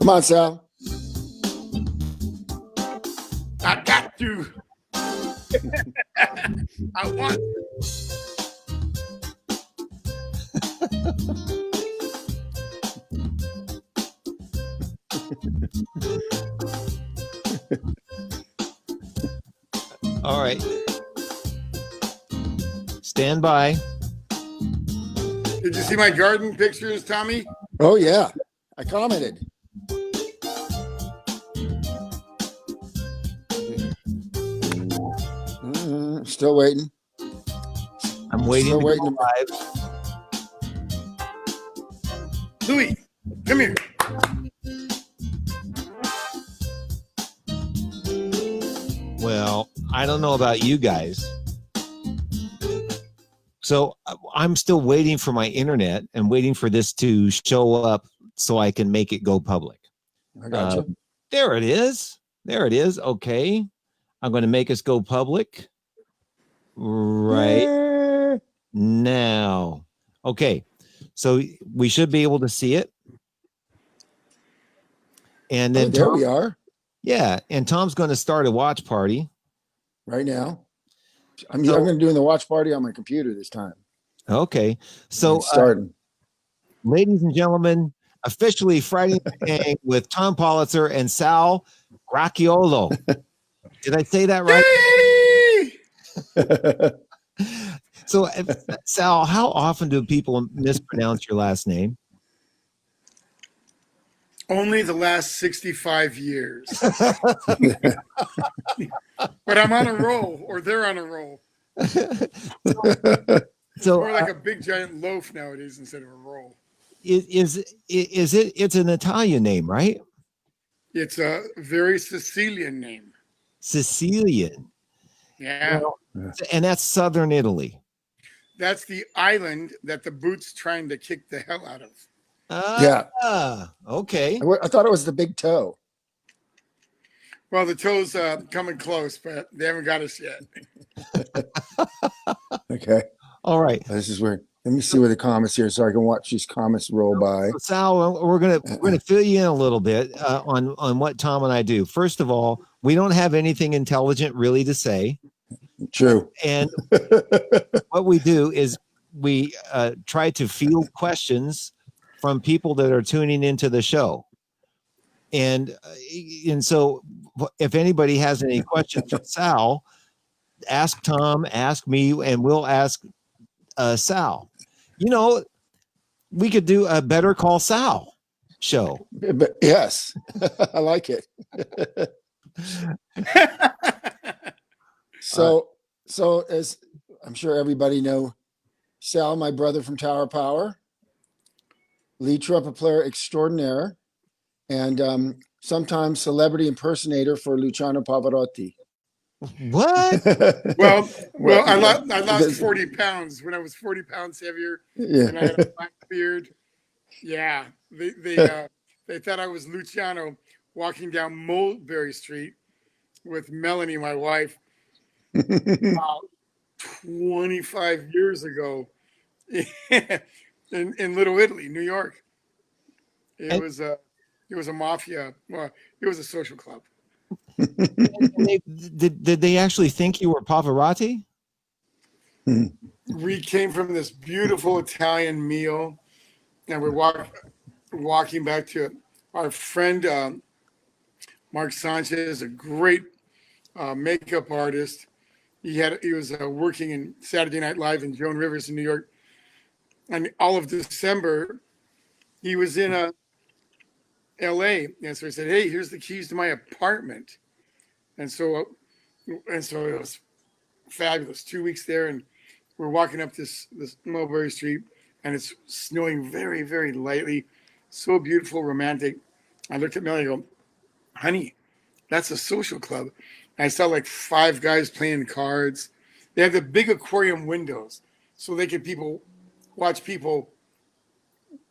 Come on, Sal. I got to. I want. All right. Stand by. Did you see my garden pictures, Tommy? Oh, yeah. I commented. Still waiting. I'm waiting Still to waiting. go live. Louis, come here. Well, I don't know about you guys. So I'm still waiting for my internet and waiting for this to show up so I can make it go public. I got you. There it is. There it is. Okay. I'm going to make us go public right now. Okay. So we should be able to see it. And then there we are. Yeah. And Tom's going to start a watch party right now. I'm going to do the watch party on my computer this time. Okay. So starting. Ladies and gentlemen, officially Friday Night with Tom Politzer and Sal Cracchiolo. Did I say that right? So, Sal, how often do people mispronounce your last name? Only the last 65 years. But I'm on a roll, or they're on a roll. So more like a big giant loaf nowadays instead of a roll. It's an Italian name, right? It's a very Sicilian name. Sicilian. Yeah. Well, and that's southern Italy. That's the island that the Boot's trying to kick the hell out of. Okay. I thought it was the big toe. Well, the toe's coming close, but they haven't got us yet. Okay. All right. This is weird. Let me see where the comments here so I can watch these comments roll by. Sal, we're gonna fill you in a little bit on what Tom and I do. First of all, we don't have anything intelligent really to say. True. And what we do is we try to field questions from people that are tuning into the show. And so if anybody has any questions for Sal, ask Tom, ask me, and we'll ask Sal. You know, we could do a Better Call Sal show. Yes, I like it. So as I'm sure everybody know, Sal, my brother from Tower Power, lead trumpet player extraordinaire, and sometimes celebrity impersonator for Luciano Pavarotti. What? well, I lost 40 pounds when I was 40 pounds heavier. Yeah. And I had a black beard. Yeah, they thought I was Luciano walking down Mulberry Street with Melanie, my wife, about 25 years ago in Little Italy, New York. It was a mafia. Well, it was a social club. Did they actually think you were Pavarotti? We came from this beautiful Italian meal, and we're walking back to our friend Mark Sanchez, a great makeup artist. He was working in Saturday Night Live in Joan Rivers in New York, and all of December he was in L.A. And so he said, "Hey, here's the keys to my apartment." And so it was fabulous. 2 weeks there, and we're walking up this Mulberry Street, and it's snowing very, very lightly. So beautiful, romantic. I looked at Melanie and go, "Honey, that's a social club." And I saw like 5 guys playing cards. They had the big aquarium windows, so they could watch people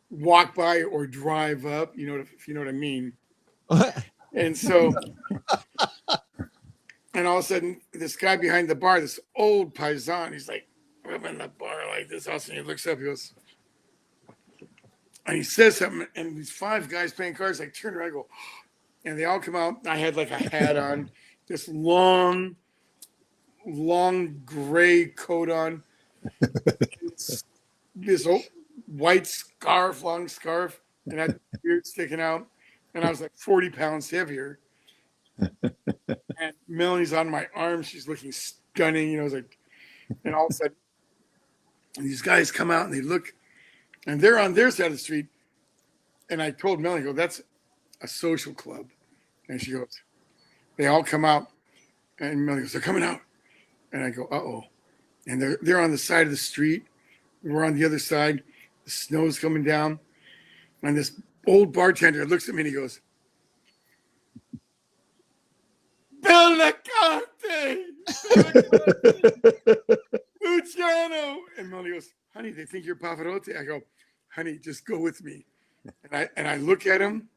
walk by or drive up. You know, if you know what I mean. And so. And all of a sudden, this guy behind the bar, this old paisan, he's like rubbing the bar like this. All of a sudden, he looks up, he goes, And he says something, and these 5 guys playing cards, like turn around and go, and they all come out. I had like a hat on, this long gray coat on, this old white scarf, long scarf, and I had beard sticking out. And I was like 40 pounds heavier. And Melanie's on my arm. She's looking stunning. You know, it's like, and all of a sudden, these guys come out and they look, and they're on their side of the street. And I told Melanie, I go, that's a social club. And she goes, they all come out. And Melanie goes, they're coming out. And I go, uh-oh. And they're on the side of the street. We're on the other side. The snow's coming down. And this old bartender looks at me and he goes, Bellicante! Luciano! And Melanie goes, honey, they think you're Pavarotti. I go, honey, just go with me. And I look at him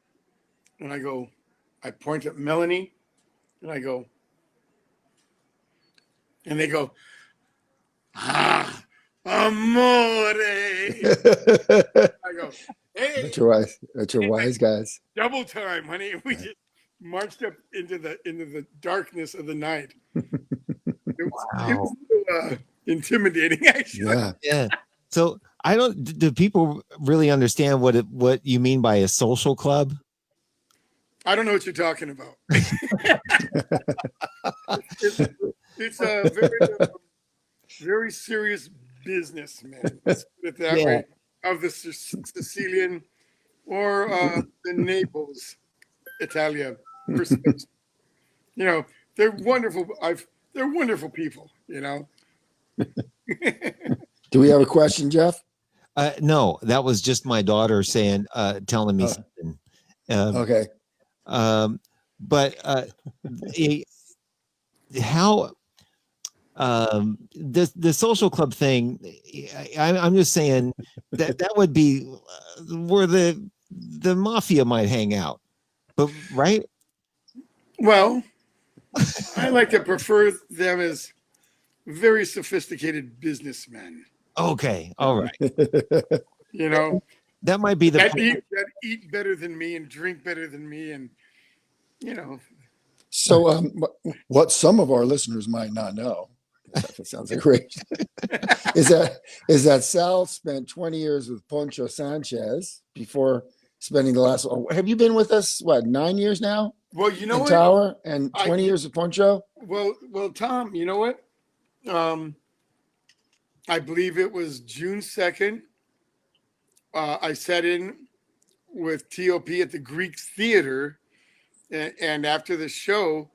and I go, I point at Melanie and I go, and they go, ah, amore. I go, hey. That's your wise guys. Double time, honey. And we just marched up into the darkness of the night. It was so, intimidating, actually. Yeah. Yeah. So I don't. Do people really understand what you mean by a social club? I don't know what you're talking about. It's a very serious business, man. Let's put it that way. Of the Sicilian or the Naples, Italia perspective. You know, they're wonderful. They're wonderful people. You know. Do we have a question, Jeff? No, that was just my daughter saying, telling me something. Okay. But how the social club thing? I'm just saying that would be where the mafia might hang out, but right? Well, I like to prefer them as very sophisticated businessmen. Okay, all right. You know, that might be that eat better than me and drink better than me, and you know. So, what some of our listeners might not know, that sounds like great, is that Sal spent 20 years with Poncho Sanchez before spending the last. Have you been with us? What, 9 years now? Well, you know what? Tower and 20 years with Poncho. Well, Tom, you know what? I believe it was June 2nd. I sat in with TOP at the Greek Theater, and after the show,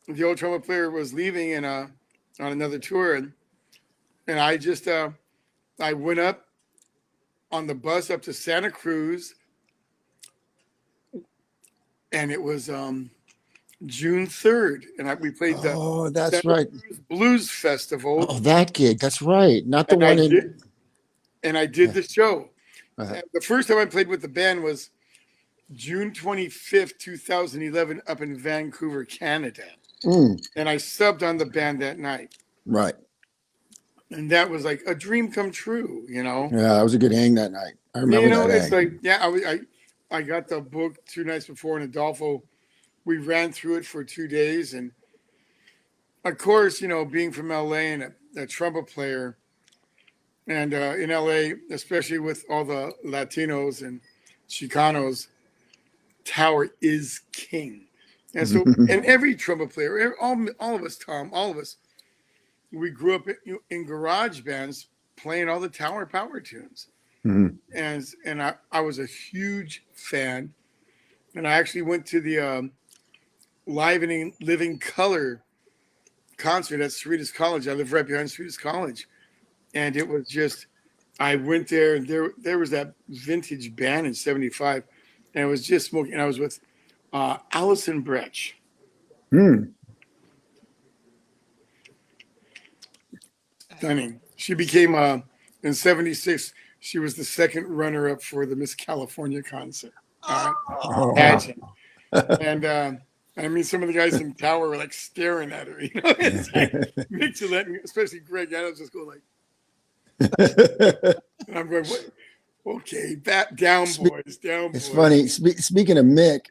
the old trumpet player was leaving and on another tour, and I just I went up on the bus up to Santa Cruz, and it was June 3rd, and we played the that's Santa right, Cruz Blues Festival. Oh, that gig. That's right, not the one in. And I did the show. The first time I played with the band was June 25th, 2011, up in Vancouver, Canada. And I subbed on the band that night. Right. And that was like a dream come true, you know? Yeah, it was a good hang that night. I remember that it's hang. like, I got the book 2 nights before in Adolfo. We ran through it for 2 days. And of course, you know, being from LA and a trumpet player, and in LA, especially with all the Latinos and Chicanos, Tower is king. And so, and every trumpet player, all of us, Tom, all of us, we grew up in garage bands playing all the Tower power tunes. And I was a huge fan. And I actually went to the Live and Living Color concert at Cerritos College. I live right behind Cerritos College. And it was just, I went there, and there was that vintage band in 75, and I was just smoking, and I was with Alison Brecht. Stunning. She became, in 76, she was the second runner-up for the Miss California concert. Pageant. And I mean, some of the guys in Tower were like staring at her, you know? It's like, Mick Gillette, especially Greg Adams, just go like, and I'm going, Okay, back down, boys, down, It's boys. funny. Speaking of Mick,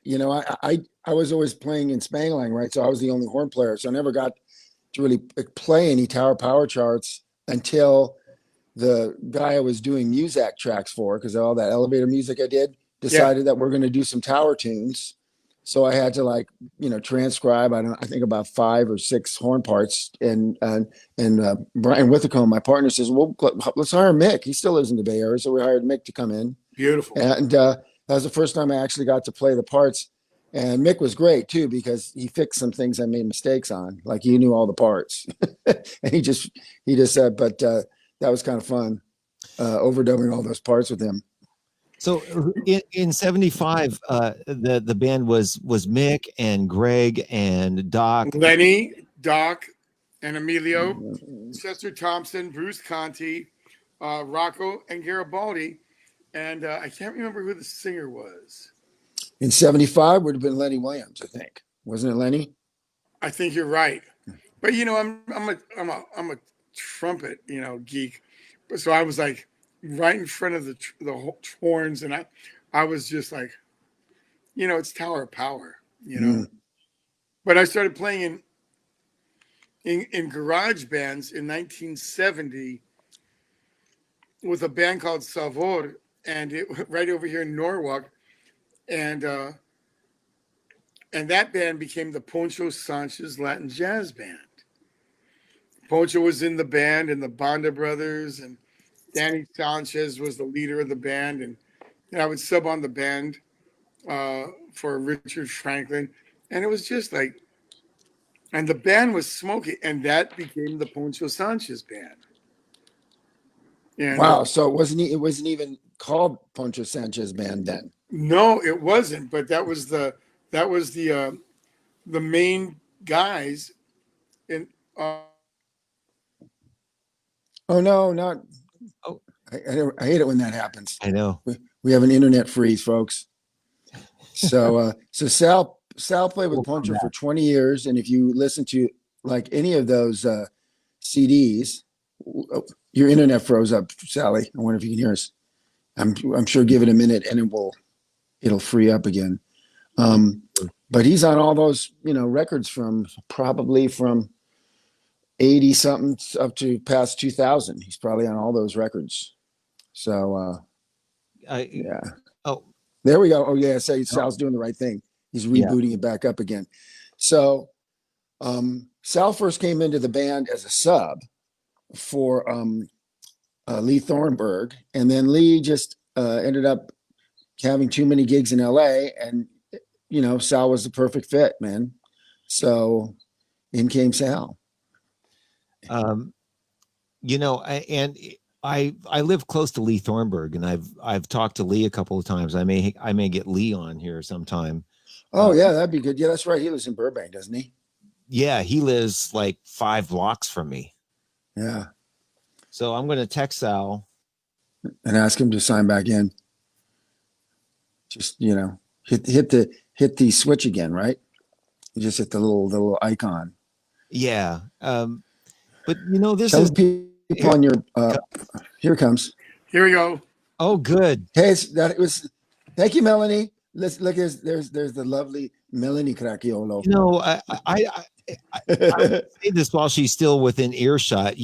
I was always playing in Spangling, right? So I was the only horn player, so I never got to really play any Tower Power charts until the guy I was doing Muzak tracks for, because all that elevator music I did, decided that we're going to do some tower tunes. So I had to transcribe. I think about 5 or 6 horn parts, and Brian Withacombe, my partner, says, "Well, let's hire Mick. He still lives in the Bay Area, so we hired Mick to come in." Beautiful. And that was the first time I actually got to play the parts. And Mick was great too, because he fixed some things I made mistakes on. Like, he knew all the parts, and he just said, but that was kind of fun, overdubbing all those parts with him. So in 75, the band was Mick and Greg and Doc. Lenny, Doc, and Emilio, Chester Thompson, Bruce Conti, Rocco, and Garibaldi. And I can't remember who the singer was. In 75 would have been Lenny Williams, I think. Wasn't it Lenny? I think you're right. But I'm a trumpet, geek. So I was like right in front of the horns, and I was just like, it's Tower of Power, But I started playing in garage bands in 1970 with a band called Savor, and right over here in Norwalk, and that band became the Poncho Sanchez Latin Jazz Band. Poncho was in the band, and the Banda Brothers, and Danny Sanchez was the leader of the band, and I would sub on the band for Richard Franklin, and it was just like, and the band was smoking, and that became the Poncho Sanchez Band. And, wow! So it wasn't even called Poncho Sanchez Band then. No, it wasn't. But that was the main guys in. Oh no, not. Oh. I hate it when that happens. I know. We have an internet freeze, folks. So Sal played with Poncho for 20 years, and if you listen to like any of those CDs, your internet froze up, Sally. I wonder if you can hear us. I'm sure. Give it a minute, and it'll free up again. But he's on all those records from 80 something up to past 2000. He's probably on all those records. So yeah. Oh, there we go. Oh yeah, Sal's doing the right thing. He's rebooting it back up again. So Sal first came into the band as a sub for Lee Thornburg, and then Lee just ended up having too many gigs in LA, and Sal was the perfect fit, man. So in came Sal. I live close to Lee Thornburg, and I've talked to Lee a couple of times. I may get Lee on here sometime. Oh yeah, that'd be good. Yeah, that's right. He lives in Burbank, doesn't he? Yeah, he lives like 5 blocks from me. Yeah. So I'm going to text Sal and ask him to sign back in. Just hit the switch again, right? You just hit the little icon. Yeah. But this Tell is people on your here it comes. Here we go. Oh, good. Hey, thank you, Melanie. Let's look. There's the lovely Melanie Cracchiolo. I say this while she's still within earshot.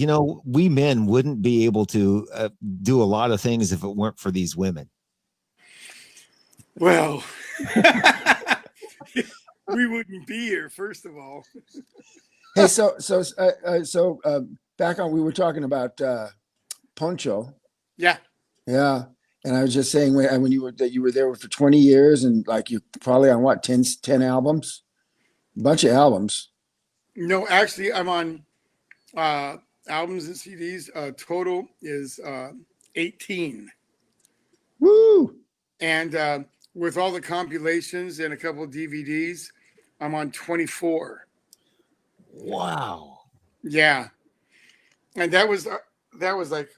We men wouldn't be able to do a lot of things if it weren't for these women. Well, we wouldn't be here, first of all. Hey, so back on, we were talking about Poncho. Yeah. Yeah. And I was just saying when you were there for 20 years, and like you're probably on what, 10 albums, a bunch of albums. No, actually, I'm on albums and CDs. Total is 18. Woo! And with all the compilations and a couple of DVDs, I'm on 24. Wow. Yeah. And that was like,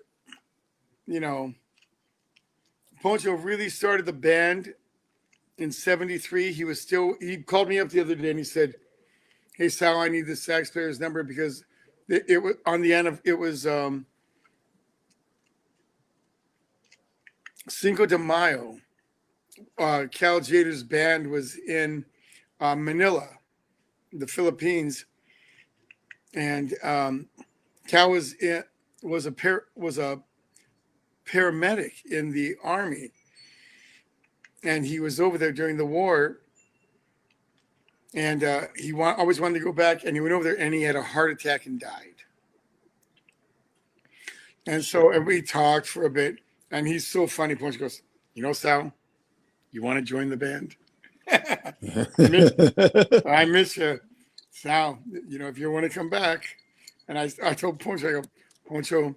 Poncho really started the band in 73. He called me up the other day and he said, "Hey Sal, I need the sax player's number," because it was on the end of it was Cinco de Mayo, Cal Jader's band was in Manila, the Philippines, and Cal was a paramedic in the army, and he was over there during the war, and he always wanted to go back, and he went over there, and he had a heart attack and died. And so, and we talked for a bit, and he's so funny. Poncho goes, Sal, you want to join the band? I miss you, Sal. If you want to come back. And I told Poncho, I go, Poncho,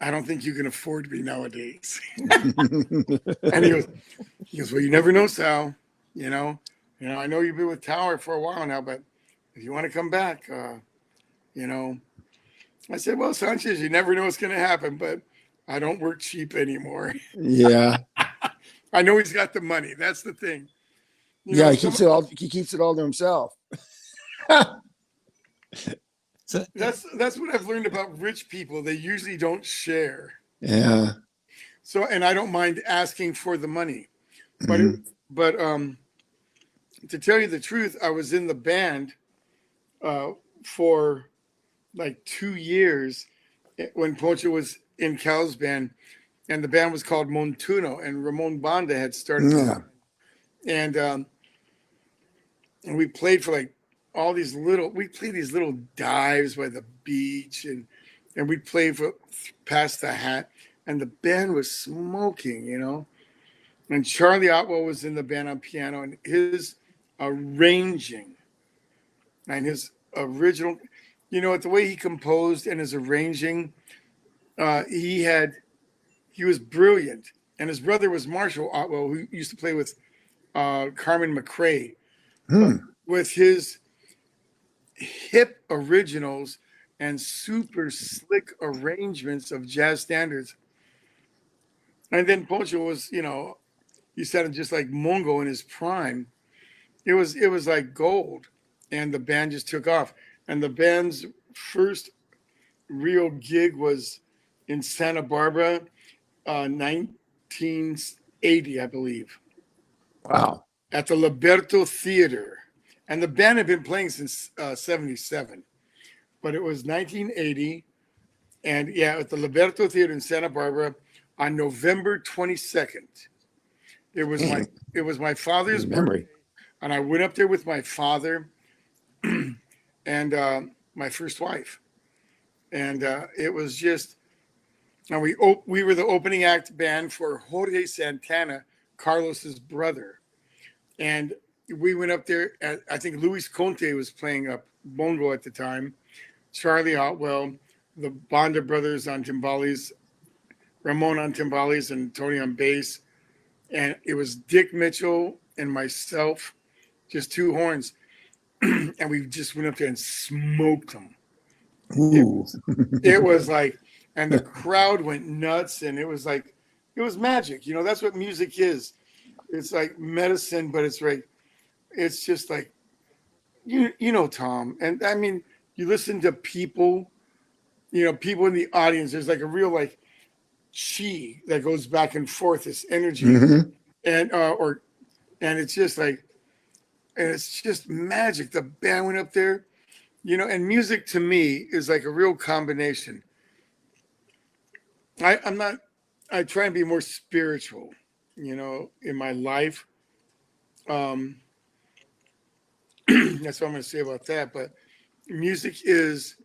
I don't think you can afford me nowadays. And he goes, well, you never know, Sal. I know you've been with Tower for a while now, but if you want to come back, I said, well, Sanchez, you never know what's going to happen, but I don't work cheap anymore. Yeah. I know he's got the money. That's the thing. He keeps it all. He keeps it all to himself. So that's what I've learned about rich people. They usually don't share. Yeah. So, and I don't mind asking for the money, but to tell you the truth, I was in the band for like 2 years when Poncho was in Cal's band, and the band was called Montuno, and Ramon Banda had started. Yeah. And we played for like all these little dives by the beach, and we'd play for past the hat, and the band was smoking, and Charlie Otwell was in the band on piano, and his arranging and his original, the way he composed and his arranging, he was brilliant. And his brother was Marshall Otwell, who used to play with Carmen McRae, with his hip originals and super slick arrangements of jazz standards. And then Poncho was, he sounded just like Mongo in his prime. It was like gold, and the band just took off. And the band's first real gig was in Santa Barbara, 1980, I believe. Wow. At the Liberto Theater. And the band had been playing since 77. But it was 1980. And yeah, at the Liberto Theater in Santa Barbara on November 22nd. It was my father's birthday. And I went up there with my father and my first wife. And it was just, and we were the opening act band for Jorge Santana, Carlos's brother. And we went up there, I think Luis Conte was playing up bongo at the time, Charlie Otwell, the Banda brothers on timbales, Ramon on timbales, and Tony on bass. And it was Dick Mitchell and myself, just two horns. And we just went up there and smoked them. Ooh. It was like, and the crowd went nuts, and it was magic. That's what music is. It's like medicine, but it's just like, Tom. And I mean, you listen to people, people in the audience, there's like a real like chi that goes back and forth, this energy. Mm-hmm. And it's just like, and it's just magic. The band went up there, and music to me is like a real combination. I try and be more spiritual, in my life. That's what I'm going to say about that. But music is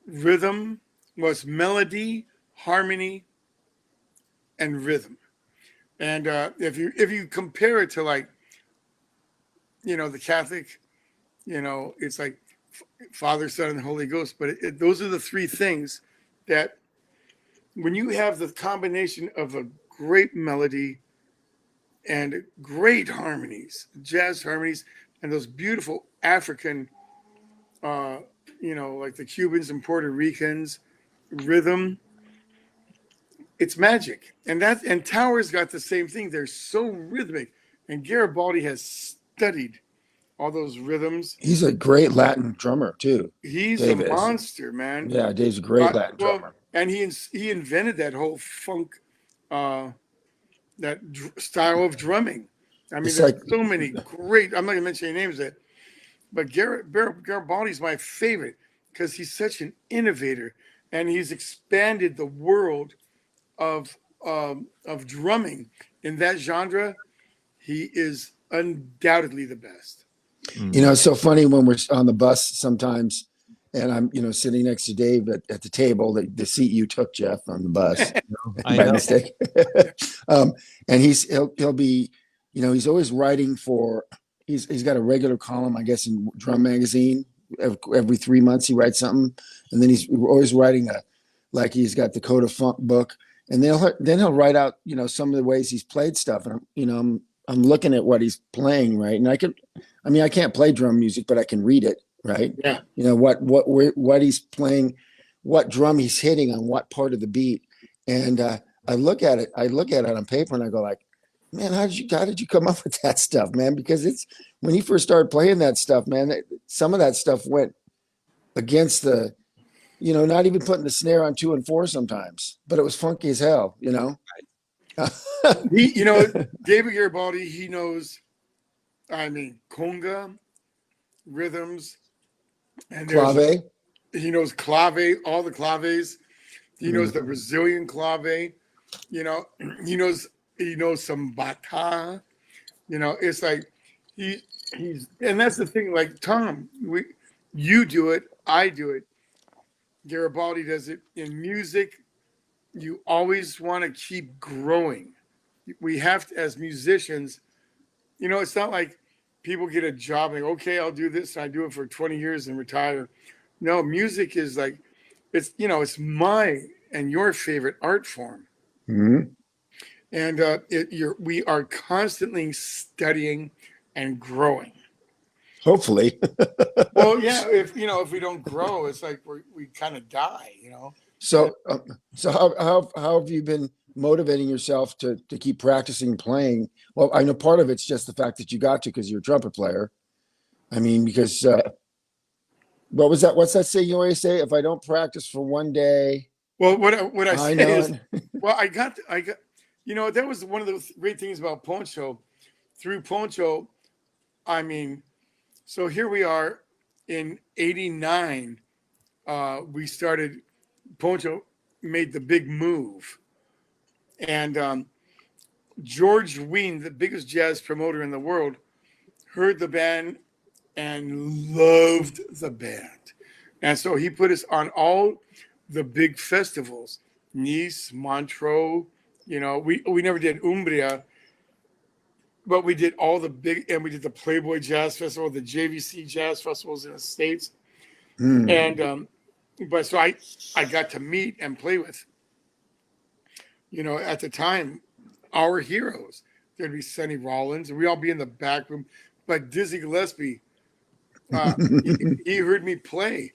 rhythm, was melody, harmony, and rhythm. And if you compare it to like, the Catholic, it's like Father, Son, and Holy Ghost. But those are the three things that when you have the combination of a great melody and great harmonies, jazz harmonies, and those beautiful African, like the Cubans and Puerto Ricans, rhythm, it's magic. And Tower's got the same thing. They're so rhythmic. And Garibaldi has studied all those rhythms. He's a great Latin drummer too. He's Dave a is. monster, man. Yeah, Dave's a great Latin drummer. and he invented that whole funk, style of drumming. I mean, It's there's like, so many great. I'm not gonna mention any names, but Garibaldi's my favorite because he's such an innovator, and he's expanded the world of drumming in that genre. He is undoubtedly the best. it's so funny when we're on the bus sometimes, and I'm, sitting next to Dave at the table, the seat you took, Jeff, on the bus I by know. mistake. um, and he'll be, he's always writing for. He's got a regular column, I guess, in Drum Magazine. Every 3 months, he writes something, and then he's always writing like he's got the Code of Funk book, and then he'll write out, some of the ways he's played stuff, and I'm looking at what he's playing, right, and I can't play drum music, but I can read it, right? Yeah. What he's playing, what drum he's hitting on what part of the beat, and I look at it on paper, and I go like, man, how did you come up with that stuff, man? Because it's when he first started playing that stuff, man. Some of that stuff went against the, not even putting the snare on 2 and 4 sometimes, but it was funky as hell, David Garibaldi, he knows. I mean, conga rhythms, and Clave. he knows clave, all the claves. He knows the Brazilian clave. He knows some bata. It's like he's and that's the thing. Like Tom, you do it, I do it. Garibaldi does it in music. You always want to keep growing. We have to, as musicians. It's not like people get a job like, okay, I'll do this, and I do it for 20 years and retire. No, music is like, it's my and your favorite art form. Mm-hmm. And we are constantly studying and growing. Hopefully. Well, yeah, if we don't grow, it's like we kind of die. So how have you been motivating yourself to keep practicing playing? Well, I know part of it's just the fact that you got to because you're a trumpet player. I mean, because what was that? What's that saying you always say? If I don't practice for one day, well, what I say know is, well, I got, that was one of the great things about Poncho. Through Poncho, I mean, so here we are in '89. We started. Poncho made the big move, and George Wein, the biggest jazz promoter in the world, heard the band and loved the band. And so he put us on all the big festivals, Nice, Montreux. We never did Umbria, but we did all the big, and we did the Playboy Jazz Festival, the JVC Jazz Festivals in the States. And but so I got to meet and play with, at the time, our heroes. There'd be Sonny Rollins, and we'd all be in the back room. But Dizzy Gillespie, he heard me play.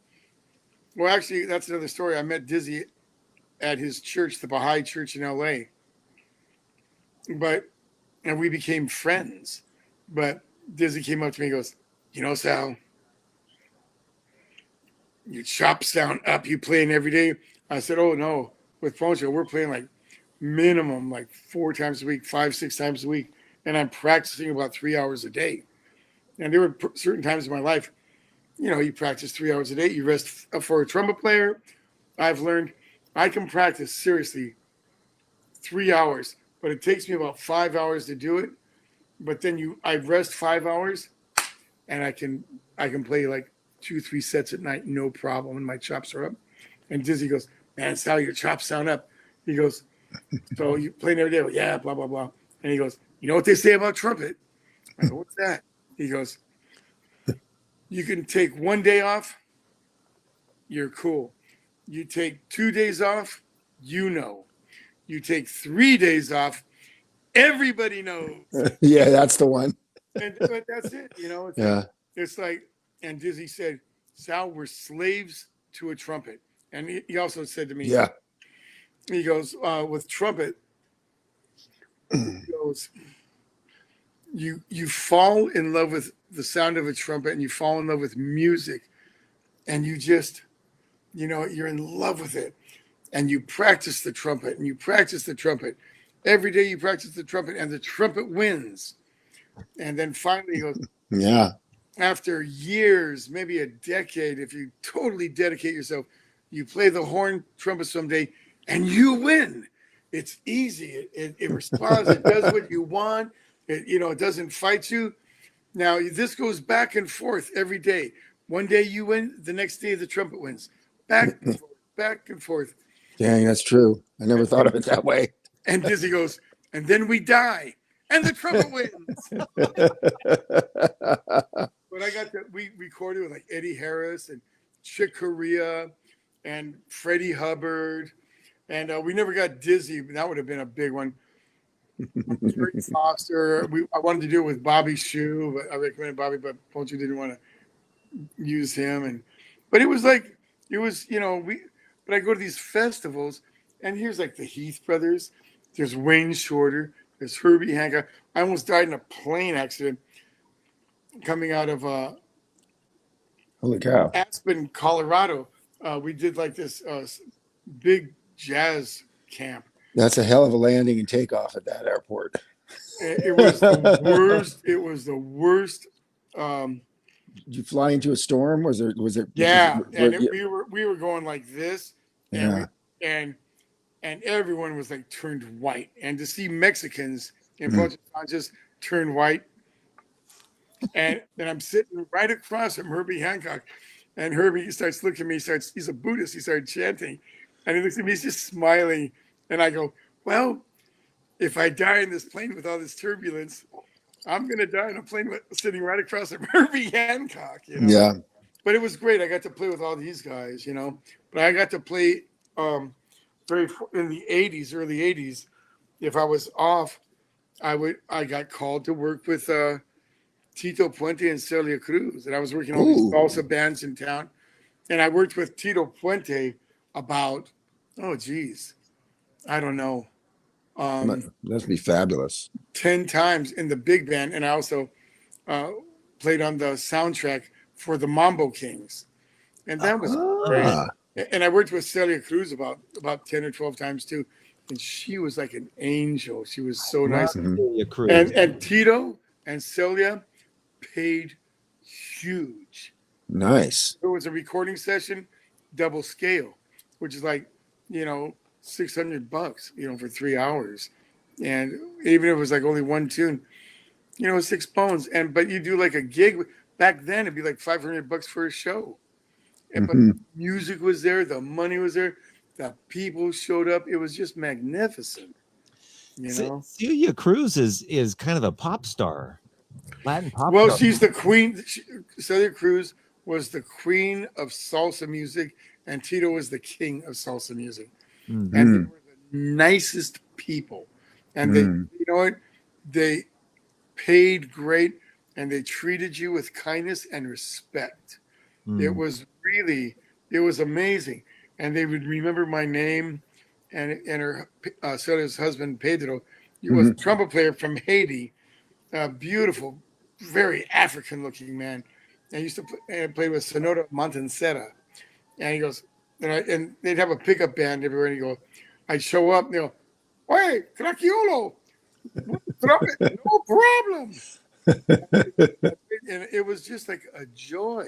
Well, actually, that's another story. I met Dizzy at his church, the Baha'i Church in LA. And we became friends. But Dizzy came up to me and goes, Sal, your chops sound up. You playing every day? I said, oh, no. With Poncho, we're playing like minimum like 4 times a week, 5, 6 times a week. And I'm practicing about 3 hours a day. And there were certain times in my life, you practice 3 hours a day. You rest. For a trumpet player, I've learned I can practice seriously 3 hours, but it takes me about 5 hours to do it. But then I rest 5 hours, and I can play like 2-3 sets at night, no problem, and my chops are up. And Dizzy goes, man, Sal, your chops sound up. He goes, so you playing every day? Well, yeah, blah, blah, blah. And he goes, you know what they say about trumpet? I go, what's that? He goes, you can take 1 day off, you're cool. You take 2 days off, You take 3 days off, everybody knows. Yeah, that's the one. But that's it. It's like, and Dizzy said, Sal, we're slaves to a trumpet. And he also said to me, yeah, he goes, with trumpet, he goes, you fall in love with the sound of a trumpet, and you fall in love with music, and you just, you're in love with it. and you practice the trumpet and you practice the trumpet. Every day you practice the trumpet and the trumpet wins. And then finally he goes, Yeah. after years, maybe a decade, if you totally dedicate yourself, you play the horn trumpet someday and you win. It's easy. It responds. It does what you want. It doesn't fight you. Now, this goes back and forth every day. One day you win, the next day the trumpet wins. Back and forth, back and forth. Dang, that's true. I never thought of it that way. And Dizzy goes, and then we die, and the trumpet wins. But we recorded with like Eddie Harris and Chick Corea and Freddie Hubbard. And we never got Dizzy, but that would have been a big one. Terry Foster. I wanted to do it with Bobby Shue, but I recommended Bobby, but Politzer didn't want to use him. But I go to these festivals, and here's like the Heath Brothers. There's Wayne Shorter. There's Herbie Hancock. I almost died in a plane accident coming out of Holy cow. Aspen, Colorado. We did like this big jazz camp. That's a hell of a landing and takeoff at that airport. It was the worst. It was the worst. Did you fly into a storm? Was it? Yeah, we were going like this, Yeah. and everyone was like turned white, and to see Mexicans in Puerto just turn white, and then I'm sitting right across from Herbie Hancock, and Herbie starts looking at me. He's a Buddhist. He started chanting, and he looks at me. He's just smiling, and I go, well, if I die in this plane with all this turbulence, I'm going to die in a plane sitting right across from Herbie Hancock, Yeah. But it was great. I got to play with all these guys, But I got to play in the 80s, early 80s. If I was off, I got called to work with Tito Puente and Celia Cruz. And I was working all these salsa bands in town. And I worked with Tito Puente about, I don't know. That'd be fabulous. 10 times in the big band, and I also played on the soundtrack for the Mambo Kings, and that was great. And I worked with Celia Cruz about 10 or 12 times too, and she was like an angel. She was so nice. And Tito and Celia paid huge. Nice. There was a recording session, double scale, which is like $600, for 3 hours. And even if it was like only one tune, 6 bones. But you do like a gig back then, it'd be like $500 for a show. But the music was there, the money was there, the people showed up. It was just magnificent. Celia Cruz is kind of a pop star, Latin pop. Well, star. she's the queen. Celia Cruz was the queen of salsa music, and Tito was the king of salsa music. And they were the nicest people. And they paid great, and they treated you with kindness and respect. It was amazing. And they would remember my name, and her Celia's husband Pedro. He was a trumpet player from Haiti, a beautiful, very African-looking man. And I used to play with Sonora Montancera. And he goes, and they'd have a pickup band everywhere. And I'd show up, and they go, "Hey, Cracchiolo, trumpet, no problem." And it was just like a joy.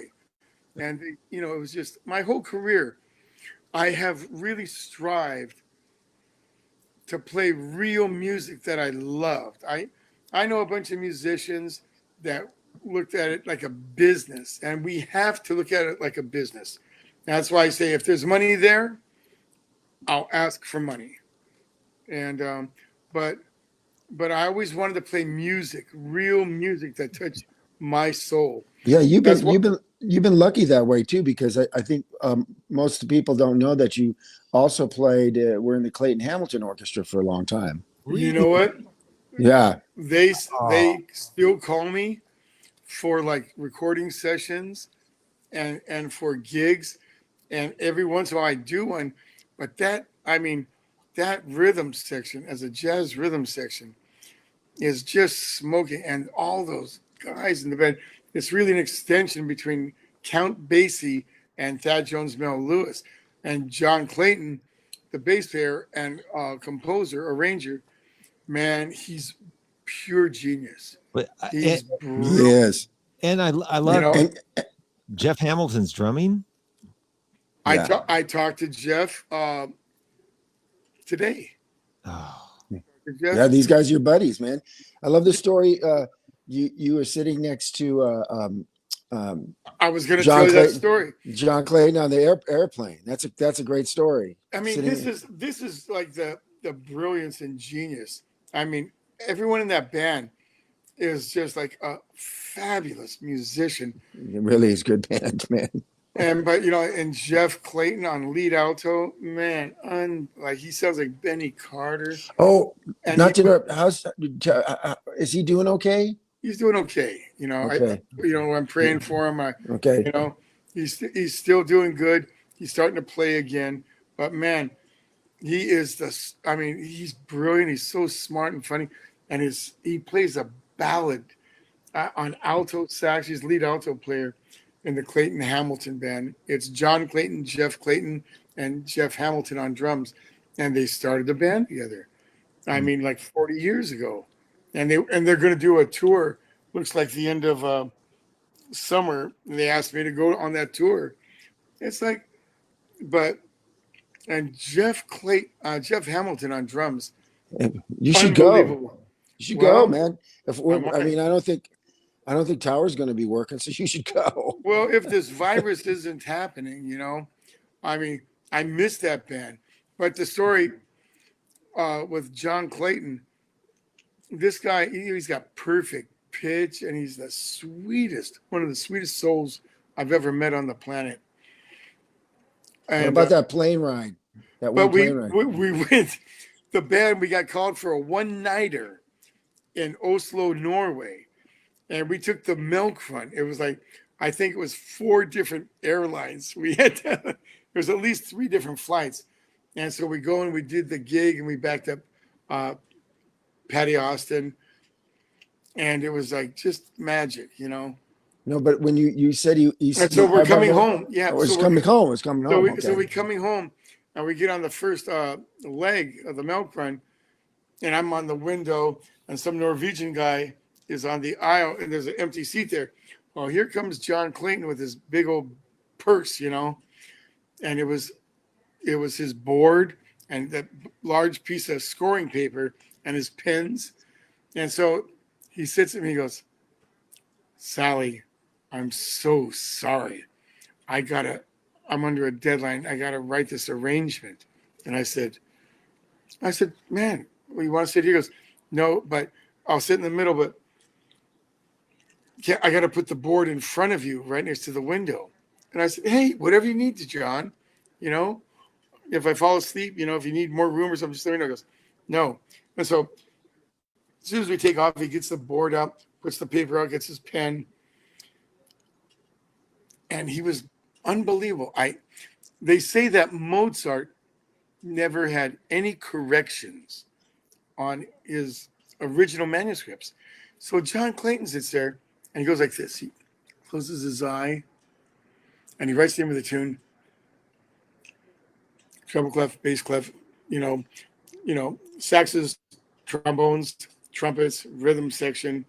And, it was just my whole career. I have really strived to play real music that I loved. I know a bunch of musicians that looked at it like a business, and we have to look at it like a business. That's why I say if there's money there, I'll ask for money. And but I always wanted to play music, real music that touched my soul. Yeah, you've been lucky that way too, because I think most people don't know that you also played. Were in the Clayton Hamilton Orchestra for a long time. You know what? Yeah, they still call me for like recording sessions and for gigs, and every once in a while I do one. But that rhythm section, as a jazz rhythm section, is just smoking, and all those guys in the band. It's really an extension between Count Basie and Thad Jones, Mel Lewis, and John Clayton the bass player and composer, arranger, man, he's pure genius. But He's brilliant. Yes. and I You love know, And Jeff Hamilton's drumming. yeah. I talked to Jeff today. Oh, Jeff, Yeah, these guys are your buddies, man. I love the story. You were sitting next to I was going to tell John you that Clayton. story. John Clayton on the airplane. That's a great story. I mean, Sitting, this is like the brilliance and genius. I mean, everyone in that band is just like a fabulous musician. it really is good band, man. And but you know, and Jeff Clayton on lead alto, man, like he sounds like Benny Carter. Oh, And not to interrupt. Is he doing okay? he's doing okay. You know, Okay. I'm praying for him. Okay. You know, he's still doing good. He's starting to play again. But man, he is I mean, he's brilliant. He's so smart and funny, and he plays a ballad on alto sax. He's lead alto player in the Clayton Hamilton band. It's John Clayton, Jeff Clayton, and Jeff Hamilton on drums, and they started the band together. I mean, like 40 years ago, and they're going to do a tour. Looks like the end of summer. And they asked me to go on that tour. It's like, but and Jeff Hamilton on drums. You should go. Unbelievable. You should Well, go, man. I mean, I don't think Tower's going to be working, so you should go. Well, if this virus isn't happening, you know, I mean, I miss that band. But the story with John Clayton, this guy, he's got perfect pitch, and he's one of the sweetest souls I've ever met on the planet. And, What about that plane ride? That but one plane ride. we went, the band, we got called for a one-nighter in Oslo, Norway. And we took the milk run. It was like, I think it was 4 different airlines. We had there was at least 3 different flights. And so we go and we did the gig, and we backed up Patty Austin. And it was like just magic, you know. No, but when you said you And so we're coming home. Yeah. Oh, it's so coming home. It's coming home. so we're coming home, and we get on the first leg of the milk run, and I'm on the window, and some Norwegian guy is on the aisle, and there's an empty seat there. Well, here comes John Clayton with his big old purse, you know, and it was his board and that large piece of scoring paper and his pens. And so he sits at me, he goes, "Sally, I'm so sorry. I'm under a deadline. I gotta write this arrangement." And I said, "Man, well, you want to sit here?" He goes, "No, but I'll sit in the middle, but I got to put the board in front of you right next to the window." And I said, "Hey, whatever you need to, John, you know, if I fall asleep, you know, if you need more room or something, just let me know." He goes, "No." And so as soon as we take off, he gets the board up, puts the paper out, gets his pen. And he was unbelievable. They say that Mozart never had any corrections on his original manuscripts. So John Clayton sits there and he goes like this. He closes his eye and he writes the name of the tune. Treble clef, bass clef, you know, saxes, trombones, trumpets, rhythm section.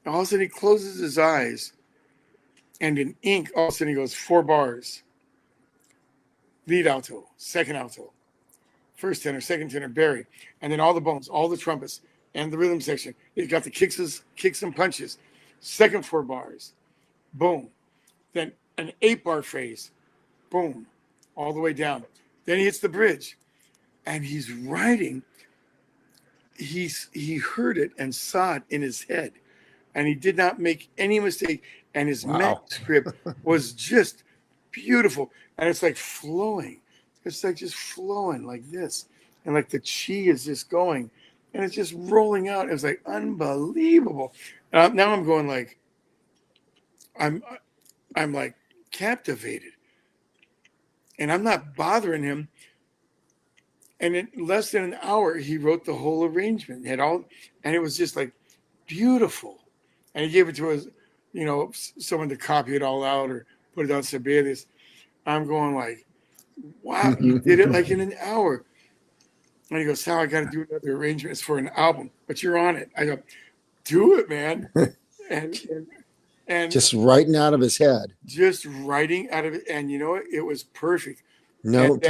And all of a sudden he closes his eyes, and in ink, all of a sudden he goes 4 bars. Lead alto, second alto, first tenor, second tenor, Barry, and then all the bones, all the trumpets, and the rhythm section. He's got the kicks and punches. Second 4 bars, boom. Then an 8-bar phrase, boom, all the way down. Then he hits the bridge, and he's writing. He heard it and saw it in his head, and he did not make any mistake. And his manuscript was just beautiful, and it's like flowing. It's like just flowing like this, and like the chi is just going, and it's just rolling out. It was like unbelievable. Now I'm going like, I'm like captivated, and I'm not bothering him. And in less than an hour, he wrote the whole arrangement. And it was just like beautiful. And he gave it to us, someone to copy it all out or put it on Sibelius. I'm going like, wow, you did it like in an hour. And he goes, Sal, I got to do another arrangement. It's for an album, but you're on it. I go, do it, man. And Just writing out of his head. just writing out of it. And you know what? It was perfect. No And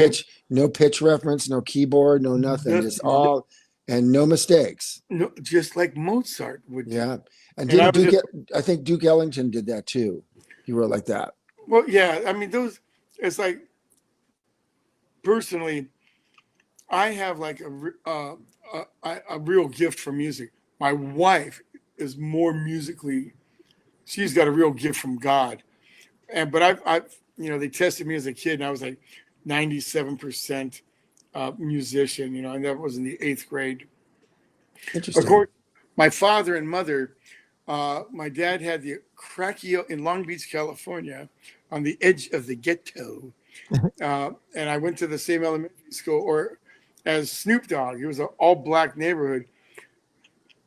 then pitch reference, no keyboard, no nothing. No- Just all and no mistakes. no, just like Mozart would do. Yeah. And And I didn't was Duke, I think Duke Ellington did that too. He wrote like that. Well, yeah. I mean, those, it's like, personally, I have like a real gift for music. My wife is more musically, she's got a real gift from God. But I've they tested me as a kid and I was like 97% musician, and that was in the 8th grade. Interesting. Of course, my father and mother, my dad had the Cracchiolo in Long Beach, California, on the edge of the ghetto. And I went to the same elementary school or as Snoop Dogg. It was an all-black neighborhood.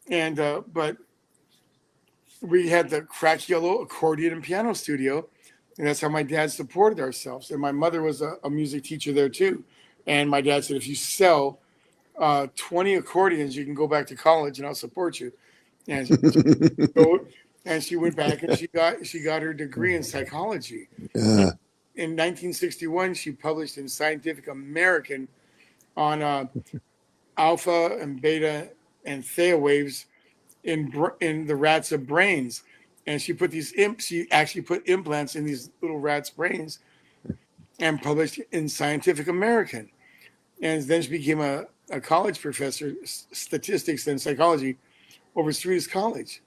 And but we had the Cracchiolo accordion and piano studio. And that's how my dad supported ourselves. And my mother was a music teacher there too. And my dad said, if you sell 20 accordions, you can go back to college and I'll support you. And she went back and she got her degree in psychology. Yeah. In 1961, she published in Scientific American on alpha and beta and theta waves in the rats' brains. And she actually put implants in these little rats' brains and published in Scientific American. And then she became a college professor, statistics and psychology, over Street's College.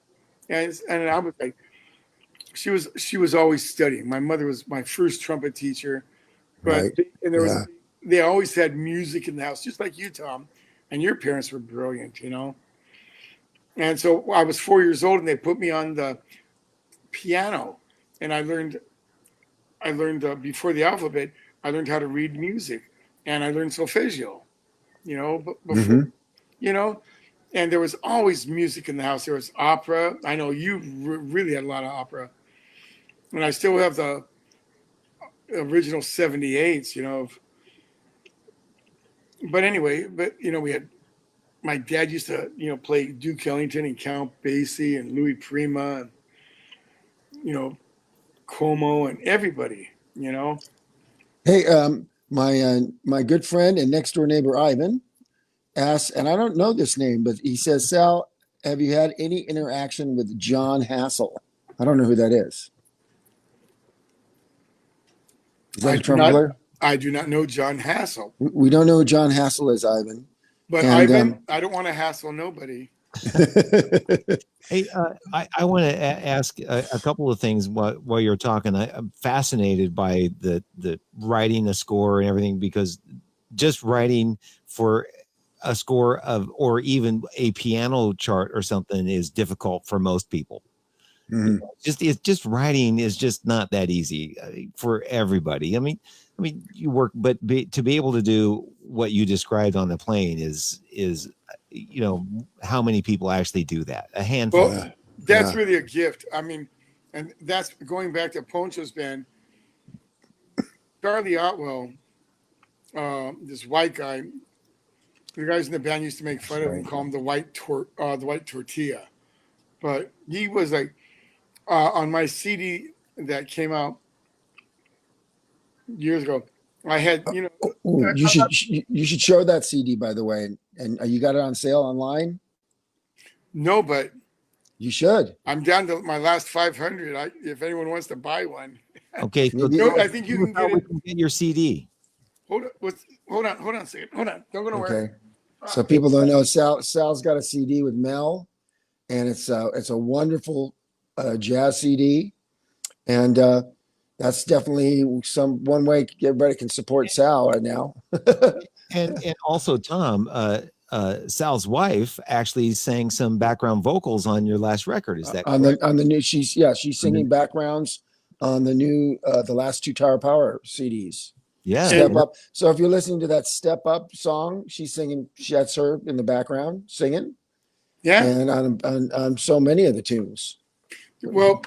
And I was like, she was always studying. My mother was my first trumpet teacher, but Right. and they always had music in the house, just like you, Tom. And your parents were brilliant, And so I was 4 years old, and they put me on the piano, and I learned before the alphabet. I learned how to read music, and I learned solfeggio, before, and there was always music in the house. There was opera. I know you really had a lot of opera, and I still have the original 78s, But anyway, we had, my dad used to, play Duke Ellington and Count Basie and Louis Prima, and, Como and everybody, Hey, my good friend and next door neighbor Ivan asks, and I don't know this name, but he says, Sal, have you had any interaction with John Hassel? I don't know who that is. Is that a trumpet player? I do not know John Hassel. We don't know who John Hassel is, Ivan. But Ivan, I don't want to hassle nobody. Hey, I want to ask a couple of things while you're talking. I'm fascinated by the writing a score and everything, because just writing for a score or even a piano chart or something is difficult for most people. Mhm. Just writing is just not that easy for everybody. I mean, you work, but to be able to do what you described on the plane is how many people actually do that? A handful. Well, that's really a gift. I mean, and that's going back to Poncho's band. Charlie Otwell, this white guy, the guys in the band used to make fun of him, call him the white tortilla. But he was like, on my CD that came out years ago, I had, Ooh, you should show that CD, by the way. And you got it on sale online? No, but You should. I'm down to my last 500. If anyone wants to buy one. Okay, so I think you can get it. Get your CD. Hold on a second. Hold on. Don't go nowhere. Okay. So people don't know, Sal's got a CD with Mel, and it's a wonderful jazz CD, and that's definitely one way everybody can support Sal right now. And also, Tom, Sal's wife actually sang some background vocals on your last record. Is that correct? on the new? She's singing backgrounds on the new the last 2 Tower Power CDs. Yeah. Step Up. So if you're listening to that Step Up song, she's singing. That's her in the background singing. Yeah. And on so many of the tunes. Well,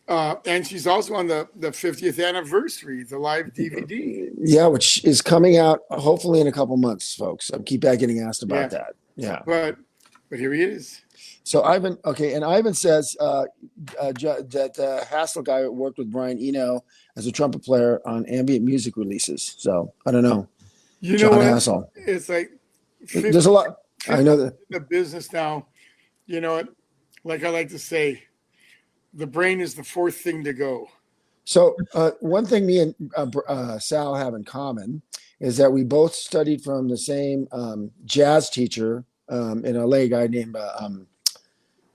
And she's also on the 50th anniversary, the live DVD. Yeah, which is coming out hopefully in a couple months, folks. I keep getting asked Yeah, about that. Yeah. but here he is. So Ivan, okay, and Ivan says that Hassel guy worked with Brian Eno as a trumpet player on ambient music releases. So I don't know, You know John what? Hassel. It's like There's a lot. I know that. the business now. You know what? Like I like to say, the brain is the fourth thing to go. So one thing me and Sal have in common is that we both studied from the same jazz teacher in LA, a guy named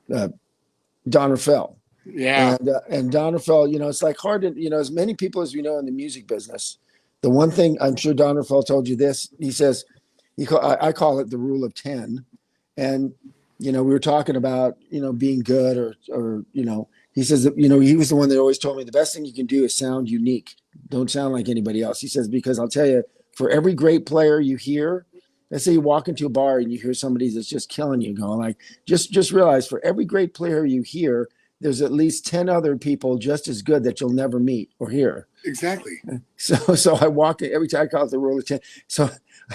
Don Rafael. Yeah, And Don Rafael, it's like hard to, as many people as we know in the music business, the one thing I'm sure Don Rafael told you this, he says, I call it the rule of 10. And, we were talking about, being good or, he says that, he was the one that always told me the best thing you can do is sound unique. Don't sound like anybody else. He says, because I'll tell you, for every great player you hear, let's say you walk into a bar and you hear somebody that's just killing you, going like, just realize for every great player you hear, there's at least 10 other people just as good that you'll never meet or hear. exactly. So I walk in every time. I call it the rule of 10. So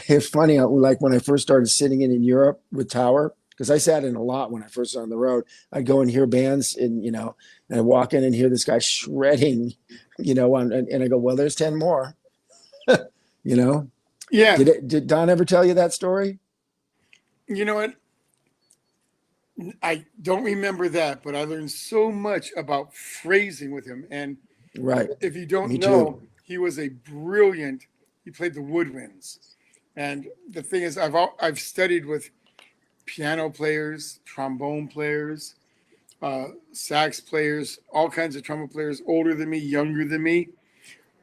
it's funny, like when I first started sitting in Europe with Tower, because I sat in a lot when I first was on the road. I'd go and hear bands and I walk in and hear this guy shredding, and I go, well, there's 10 more, Yeah. Did Don ever tell you that story? You know what? I don't remember that, but I learned so much about phrasing with him. And Right. if you don't Me know, too. he was he played the woodwinds. And the thing is, I've studied with piano players, trombone players, sax players, all kinds of trumpet players, older than me, younger than me.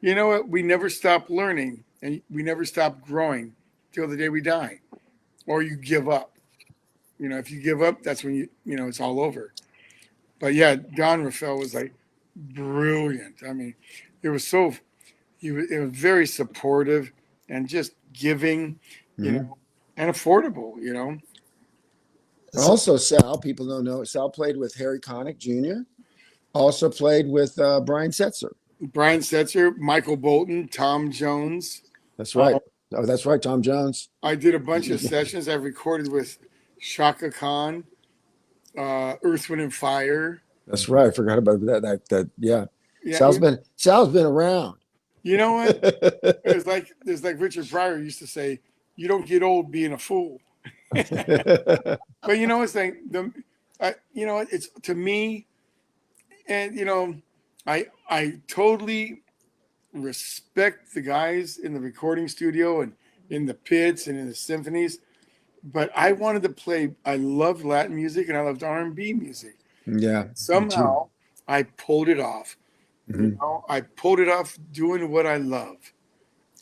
You know what? We never stop learning and we never stop growing till the day we die or you give up. If you give up, that's when it's all over. But yeah, Don Rafael was like brilliant. I mean, it was so, it was very supportive and just giving, Mhm. and affordable. Also, Sal, people don't know, Sal played with Harry Connick Jr., also played with Brian Setzer. Brian Setzer, Michael Bolton, Tom Jones. That's right. Oh, that's right. Tom Jones. I did a bunch of sessions. I've recorded with Shaka Khan, Earth, Wind, and Fire. That's right. I forgot about that. Yeah. Yeah, Sal's been around. you know what? It's like Richard Pryor used to say, "You don't get old being a fool." But it's like it's to me, and I totally respect the guys in the recording studio and in the pits and in the symphonies. But I wanted to play. I loved Latin music and I loved R&B music. Yeah. Somehow I pulled it off. Mhm. I pulled it off doing what I love,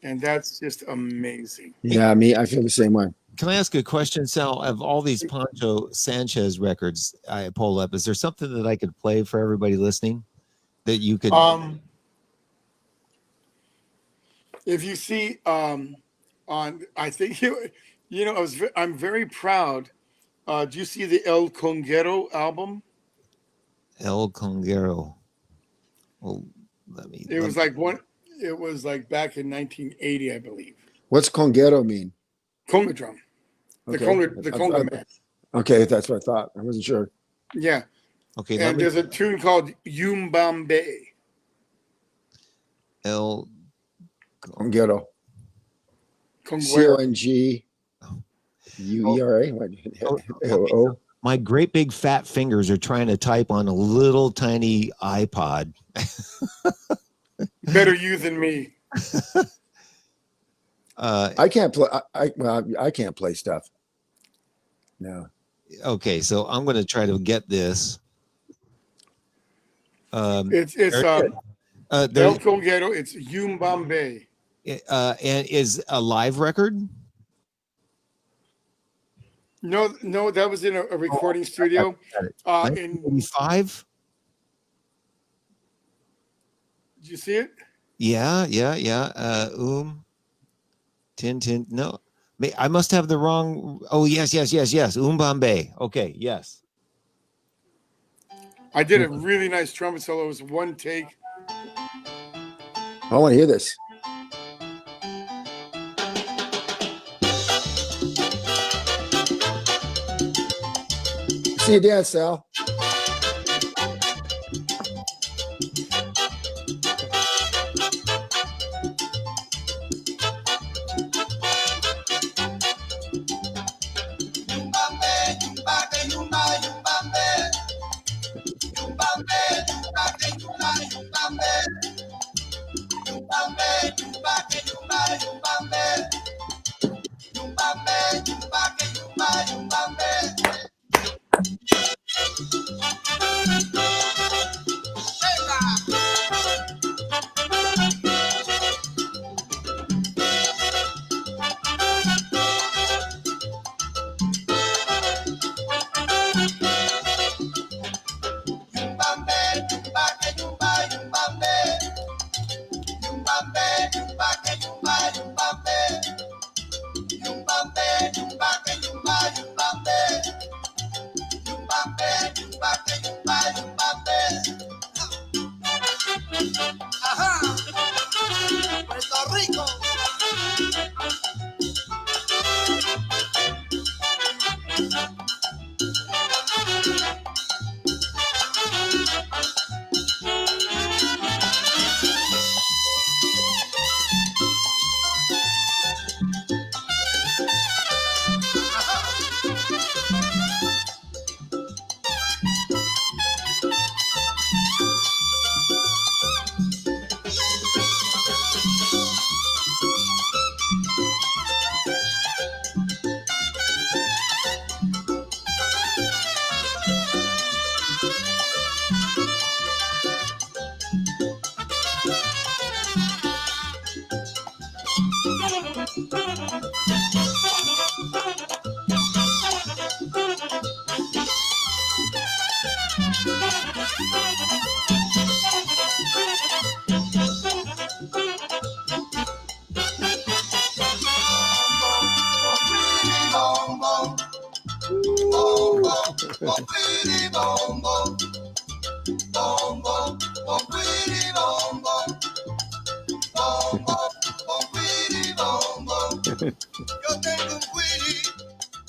and that's just amazing. Yeah, I feel the same way. Can I ask a question, Sal? Of all these Pancho Sanchez records I pulled up, is there something that I could play for everybody listening that you could? If you see I think I'm very proud. Do you see the El Conguero album? El Conguero. Well, It was like back in 1980, I believe. What's conguero mean? Conga drum. The conga man. Okay, that's what I thought. I wasn't sure. Yeah. Okay. And there's a tune called Yumbambe. El Conguero. Conguero. CONGUERA. My great big fat fingers are trying to type on a little tiny iPod. Better you than me. I can't play. I can't play stuff. No. Okay, so I'm going to try to get this. It's El Conguero. It's Yumbambe. And is a live record? No, that was in a recording studio. In 1985? Did you see it? Yeah. Tin. No, I must have the wrong. Oh, yes. Umbambe. Okay, yes. I did a really nice trumpet solo. It was one take. I want to hear this. See you dance, Sal.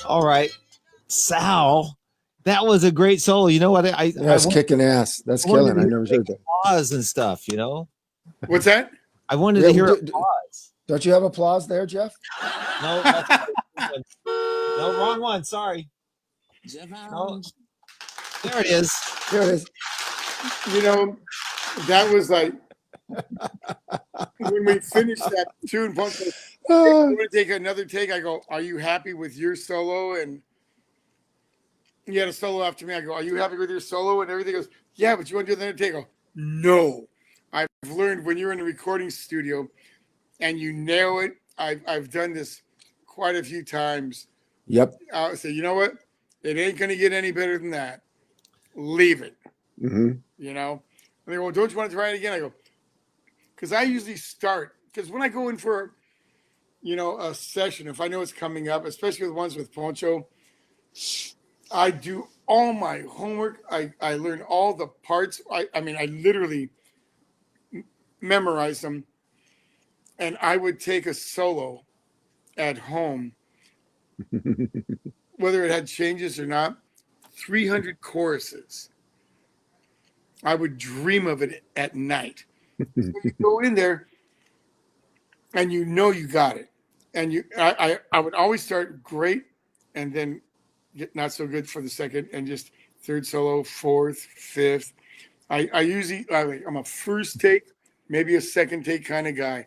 All right, Sal, that was a great solo. You know what? That's kicking ass. That's killing. I never heard that. Applause and stuff. You know. What's that? I wanted to hear applause. Don't you have applause there, Jeff? No, no, wrong one. Sorry. No. There it is. There it is. You know, that was like when we finished that tune. Punk goes, "I'm going to take another take." I go, "Are you happy with your solo?" And he had a solo after me. I go, "Are you happy with your solo?" And everything goes, "Yeah, but you want to do another take?" I go, "No." I've learned when you're in a recording studio and you nail it. I've done this quite a few times. Yep. I'll say, you know what? It ain't going to get any better than that. Leave it. Mm-hmm. You know? And they go, well, don't you want to try it again? I go, because I usually start, because when I go in for, you know, a session, if I know it's coming up, especially the ones with Poncho, I do all my homework. I learn all the parts. I mean, I literally memorize them. And I would take a solo at home, whether it had changes or not, 300 choruses. I would dream of it at night. So you go in there and you know you got it. And I would always start great and then get not so good for the second and just third solo, fourth, fifth. I'm a first take, maybe a second take kind of guy.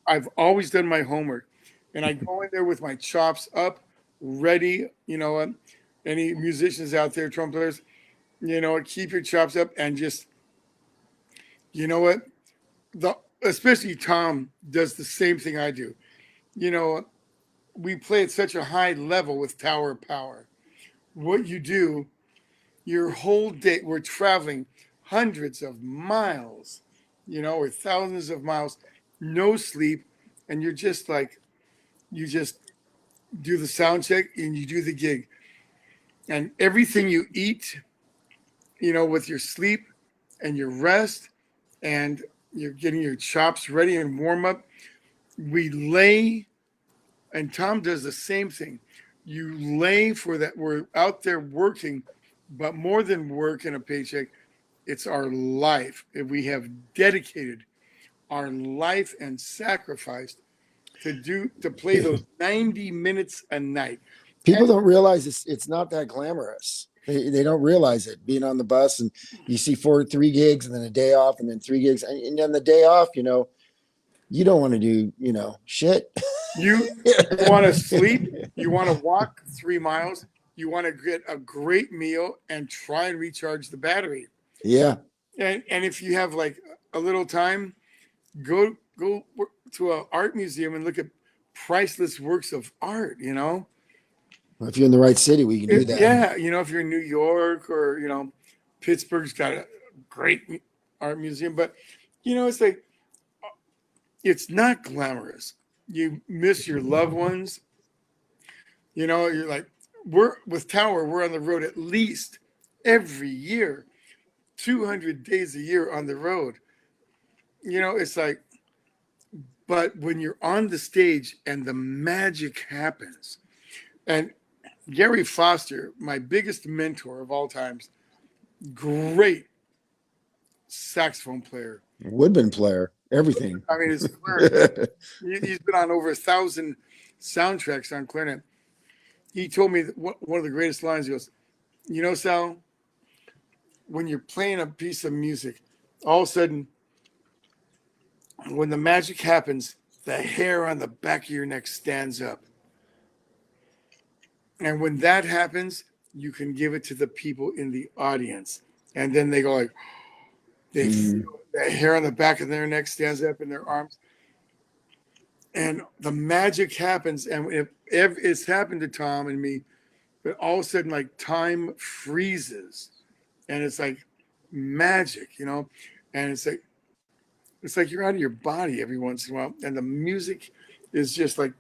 I've always done my homework, and I go in there with my chops up, ready. You know, any musicians out there, trumpeters, you know, keep your chops up and just, you know what, especially Tom does the same thing I do. You know, we play at such a high level with Tower of Power. What you do, your whole day, we're traveling hundreds of miles, you know, or thousands of miles, no sleep, and you're just like, you just do the sound check and you do the gig. And everything you eat with your sleep and your rest, and you're getting your chops ready and warm up. We lay, and Tom does the same thing. You lay for that. We're out there working, but more than work and a paycheck, it's our life. If we have dedicated our life and sacrificed to play those 90 minutes a night. People don't realize it's not that glamorous. They don't realize it. Being on the bus and you see 3 gigs and then a day off and then 3 gigs and then the day off, you don't want to do, shit. You want to sleep, you want to walk 3 miles, you want to get a great meal and try and recharge the battery. Yeah. And if you have like a little time, go to an art museum and look at priceless works of art, If you're in the right city, we can do that. Yeah, if you're in New York or Pittsburgh's got a great art museum, but it's like it's not glamorous. You miss your loved ones. You're like we're on the road at least every year, 200 days a year on the road. It's like, but when you're on the stage and the magic happens, and Gary Foster, my biggest mentor of all times, great saxophone player, woodwind player, everything. I mean, his career, he's been on over 1,000 soundtracks on clarinet. He told me that one of the greatest lines. He goes, Sal, when you're playing a piece of music, all of a sudden, when the magic happens, the hair on the back of your neck stands up. And when that happens, you can give it to the people in the audience. And then they go like, they feel the hair on the back of their neck stands up in their arms. And the magic happens. And if it's happened to Tom and me, but all of a sudden, like time freezes. And it's like magic, and it's like you're out of your body every once in a while. And the music is just like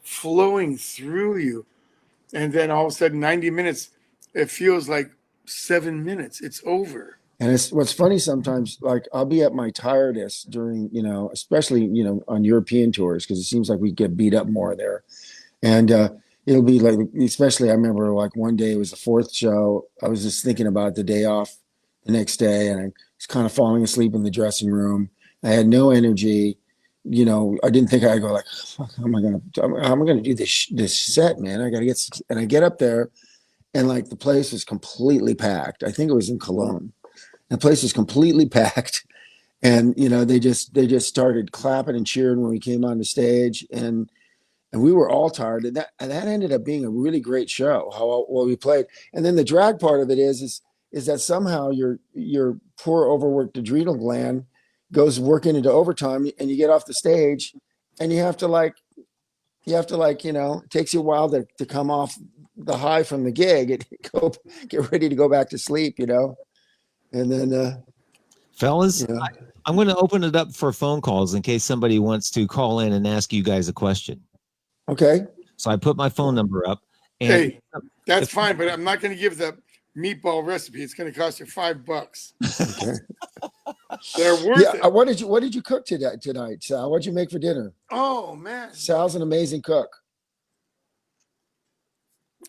flowing through you. And then all of a sudden, 90 minutes, it feels like 7 minutes. It's over. And it's what's funny sometimes, like I'll be at my tiredest during, especially, on European tours, because it seems like we get beat up more there. And it'll be like, especially I remember like one day it was the fourth show. I was just thinking about the day off the next day, and I was kind of falling asleep in the dressing room. I had no energy. I didn't think I'd go like, fuck, how am I gonna do this set, man? And I get up there, and like the place was completely packed. I think it was in Cologne. The place was completely packed, and they just started clapping and cheering when we came on the stage, and we were all tired, and that ended up being a really great show. How well we played, and then the drag part of it is that somehow your poor overworked adrenal gland goes working into overtime, and you get off the stage, and you have to it takes you a while to come off the high from the gig and get ready to go back to sleep, and then fellas, I'm going to open it up for phone calls in case somebody wants to call in and ask you guys a question. Okay. So I put my phone number up. And hey, that's fine, but I'm not going to give the meatball recipe. It's going to cost you $5. Okay. They're worth it. What did you cook tonight, Sal? What'd you make for dinner? Oh man, Sal's an amazing cook.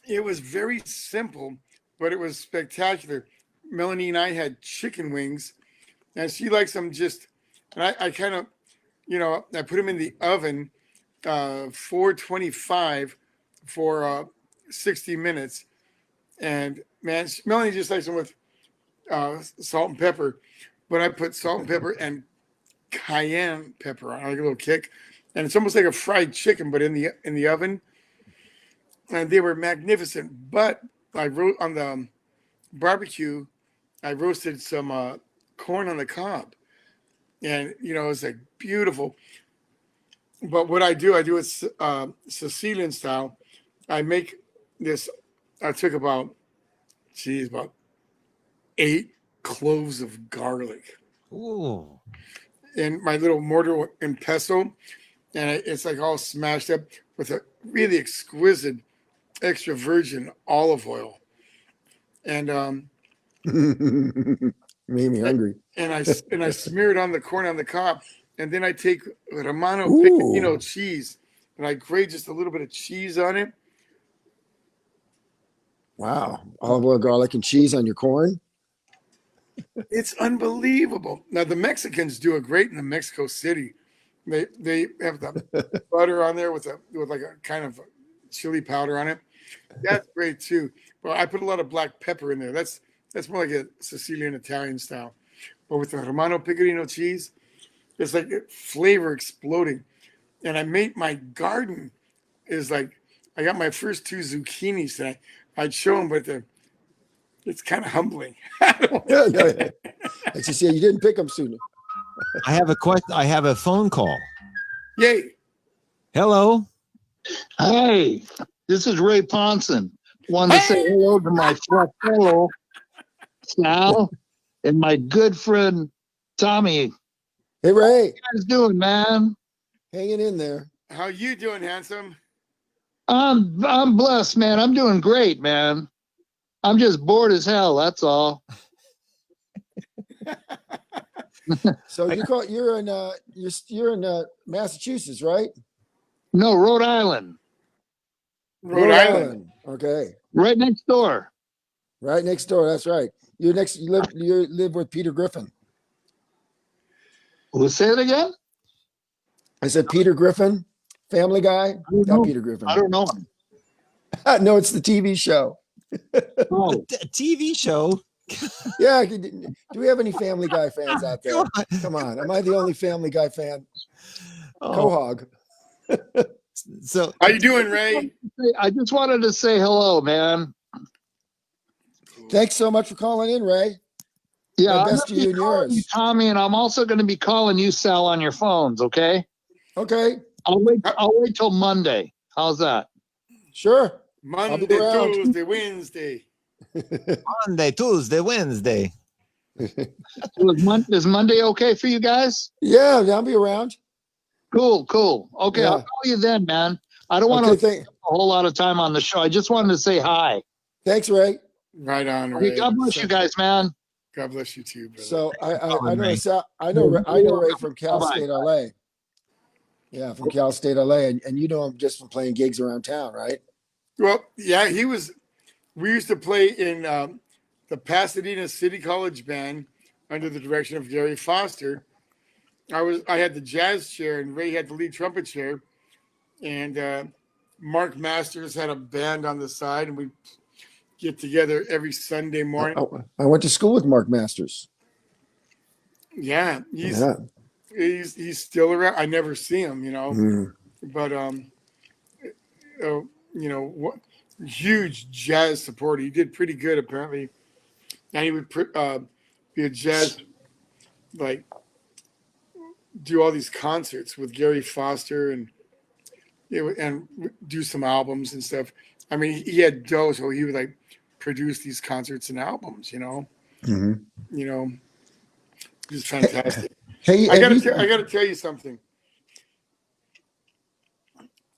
It was very simple, but it was spectacular. Melanie and I had chicken wings, and she likes them and I kind of, I put them in the oven, 425 for 60 minutes. And man, Melanie just likes them with salt and pepper, but I put salt and pepper and cayenne pepper on, like a little kick, and it's almost like a fried chicken, but in the oven. And they were magnificent. But I wrote on the barbecue, I roasted some corn on the cob, and it's like beautiful. But what I do it Sicilian style. I make this. I took about 8 cloves of garlic. Ooh. In my little mortar and pestle, and it's like all smashed up with a really exquisite extra virgin olive oil. And Made me hungry. and I smear it on the corn on the cob, and then I take Romano Ooh. pecorino cheese and I grate just a little bit of cheese on it. Wow. Olive oil, garlic, and cheese on your corn. It's unbelievable. Now the Mexicans do it great in the Mexico City. They have the butter on there with like a kind of chili powder on it. That's great too. But I put a lot of black pepper in there. That's more like a Sicilian Italian style. But with the Romano pecorino cheese, it's like flavor exploding. And I made my garden is like I got my first two zucchinis today. I'd show them, but it's kind of humbling. Yeah, yeah. I just say you didn't pick them sooner. I have a question. I have a phone call. Yay! Hello. Hey, this is Ray Ponson. Wanted to say hello to my fellow Sal and my good friend Tommy. Hey, Ray, How you guys doing, man? hanging in there. How you doing, handsome? I'm blessed, man. I'm doing great, man. I'm just bored as hell. That's all. So you're in Massachusetts, right? No, Rhode Island, Rhode Island. Okay, right next door. right next door. That's right. You live with Peter Griffin. Will say it again? I said Peter Griffin, Family Guy. don't Not know. Peter Griffin. I don't know. No, it's the TV show. Oh, TV show. Yeah. Do we have any Family Guy fans out there? Come on. Am I the only Family Guy fan? Oh, Quahog. so How you doing, Ray? I just wanted to say hello, man. Thanks so much for calling in, Ray. Yeah, My I'm best gonna to you be and calling you, yours. Tommy, and I'm also going to be calling you, Sal, on your phones. Okay? Okay, I'll wait till Monday. How's that? sure. Monday, around. Tuesday, Wednesday. Monday, Tuesday, Wednesday. Is Monday okay for you guys? Yeah, I'll be around. Cool. Okay, Yeah. I'll call you then, man. I don't want to Okay, spend a whole lot of time on the show. I just wanted to say hi. thanks, Ray. Right on, Okay, Ray. God bless you guys, man. God bless you too, brother. So I Calling know Ray. I know Ray from Cal Bye-bye. State LA. Yeah, from Cal State LA, and you know him just from playing gigs around town, right? Well, yeah, we used to play in the Pasadena City College Band under the direction of Gary Foster. I had the jazz chair and Ray had the lead trumpet chair, and Mark Masters had a band on the side, and we get together every Sunday morning. I went to school with Mark Masters. Yeah, Yeah. he's still around. I never see him, Mm. but what huge jazz supporter. He did pretty good apparently, and he would be a jazz like do all these concerts with Gary Foster and do some albums and stuff. I mean, he had dough, so he would like produce these concerts and albums. Mhm. Just fantastic. Hey, I gotta tell you something.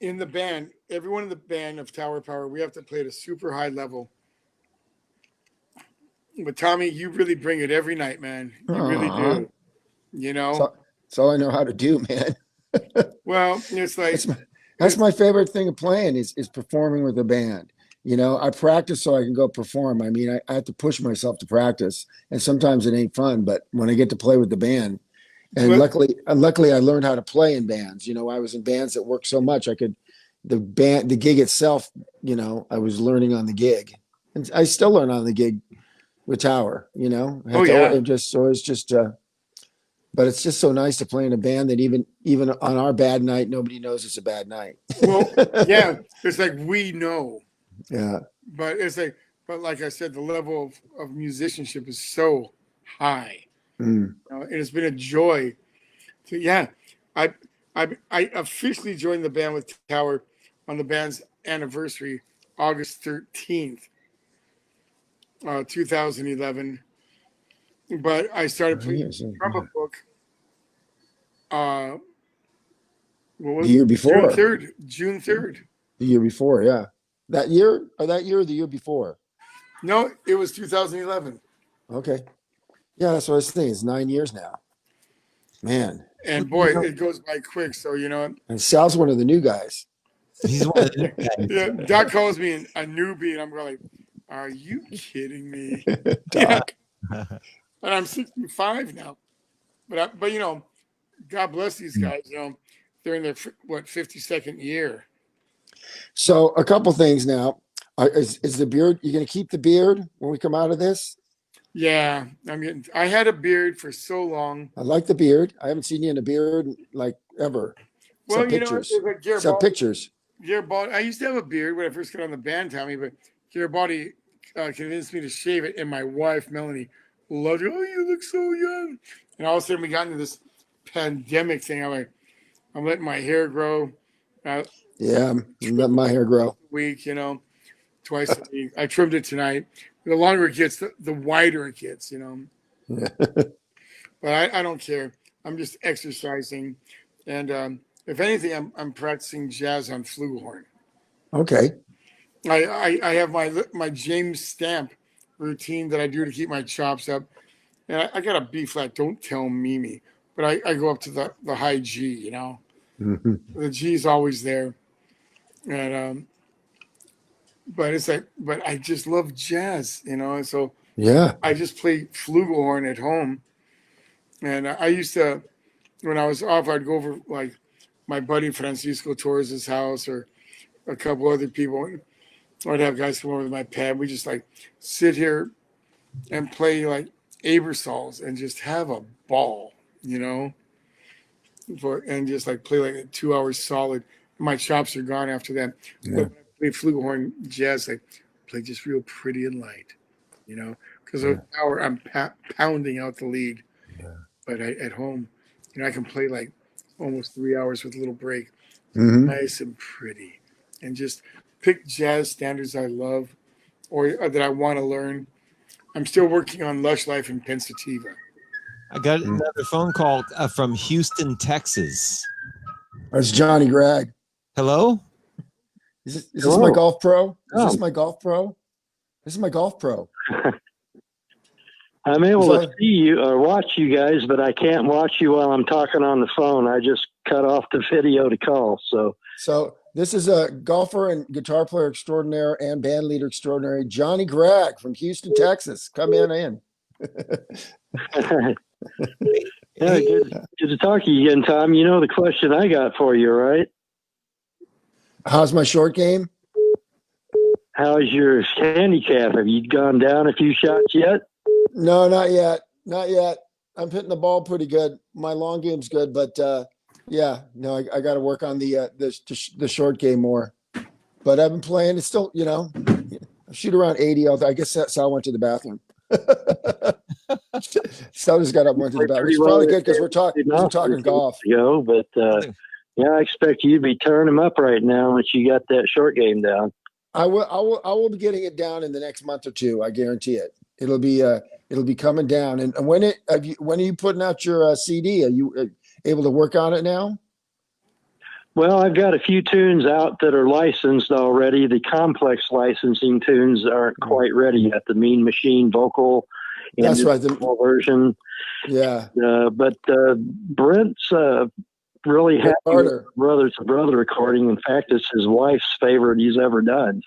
In the band, everyone in the band of Tower Power, we have to play at a super high level. But Tommy, you really bring it every night, man. You really Aw. do. That's all I know how to do, man. Well, it's like That's my favorite thing of playing is performing with a band. I practice so I can go perform. I mean, I have to push myself to practice, and sometimes it ain't fun. But when I get to play with the band, and But- luckily, I learned how to play in bands. I was in bands that worked so much the gig itself. I was learning on the gig, and I still learn on the gig with Tower. Oh, yeah. But it's just so nice to play in a band that even on our bad night, nobody knows it's a bad night. well, yeah, it's like we know. Yeah. But but like I said, the level of musicianship is so high. Mm. And it's been a joy. Yeah, I officially joined the band with Tower on the band's anniversary, August 13th, 2011. But I started playing the trumpet book. What was The year before. June 3rd. The year before, yeah. That year or the year before? No, it was 2011. Okay. Yeah, that's what I was thinking. It's 9 years now. Man. And boy, it goes by quick. So you know, And Sal's one of the new guys. He's one of the new guys. yeah, Doc calls me a newbie, and I'm like, "Are you kidding me?" Yeah, Doc. and I'm 65 now. But you know, God bless these guys. You know, they're in their 52nd year. So a couple things now. Is the beard? You going to keep the beard when we come out of this? Yeah, I'm getting. I had a beard for so long. I like the beard. I haven't seen you in a beard like ever. Well, Except you know, pictures. it's like Except pictures. Garibaldi. I used to have a beard when I first got on the band, Tommy, but Garibaldi convinced me to shave it, and my wife Melanie loved it. Oh, you look so young! And all of a sudden, we got into this pandemic thing. I'm letting my hair grow. Yeah, let my hair grow. A week, you know, twice a week. I trimmed it tonight. The longer it gets, the wider it gets, you know. Yeah. But I don't care. I'm just exercising, and if anything, I'm practicing jazz on flugelhorn. Okay. I have my James Stamp routine that I do to keep my chops up, and I got a B flat. Don't tell Mimi, but I go up to the high G. You know, Mm-hmm. the G is always there, and but it's like, but I just love jazz. You know, and so Yeah. I just play flugelhorn at home, and I used to when I was off, I'd go over like my buddy Francisco Torres' house or a couple other people. I'd have guys come over to my pad. We just like sit here and play like Abersols and just have a ball, you know, and just like play like 2 hours solid. My chops are gone after that. Yeah. But when I play flugelhorn jazz, like play just real pretty and light, you know, because Yeah. an hour I'm pounding out the lead. Yeah. But at home, you know, I can play like almost 3 hours with a little break, Mm-hmm. nice and pretty, and just pick jazz standards I love or that I want to learn. I'm still working on Lush Life and Pensativa. I got another phone call from Houston, Texas. That's Johnny Gregg. Hello? Is this Hello. my golf pro? Is Oh. this my golf pro? This is my golf pro. I'm able So- to see you or watch you guys, but I can't watch you while I'm talking on the phone. I just cut off the video to call. So this is a golfer and guitar player extraordinaire and band leader extraordinary, Johnny Gregg from Houston, Texas. Come in. Yeah, good to talk to you again, Tom. You know the question I got for you, right? How's my short game? How's your handicap? Have you gone down a few shots yet? No, not yet. Not yet. I'm hitting the ball pretty good. My long game's good, but yeah, no, I got to work on the short game more. But I've been playing. It's still, you know, I shoot around 80. I guess Sal went to the bathroom. Sal just got up and went to the bathroom. It's probably good because we're talking golf. But yeah, I expect you to be turning them up right now once you got that short game down. I will be getting it down in the next month or two. I guarantee it. It'll be coming down. And when are you putting out your CD? Are you able to work on it now? Well, I've got a few tunes out that are licensed already. The complex licensing tunes aren't quite ready yet. The Mean Machine vocal and That's right. the full version. Yeah. But Brent's really happy with the Brother to Brother recording. In fact, it's his wife's favorite he's ever done.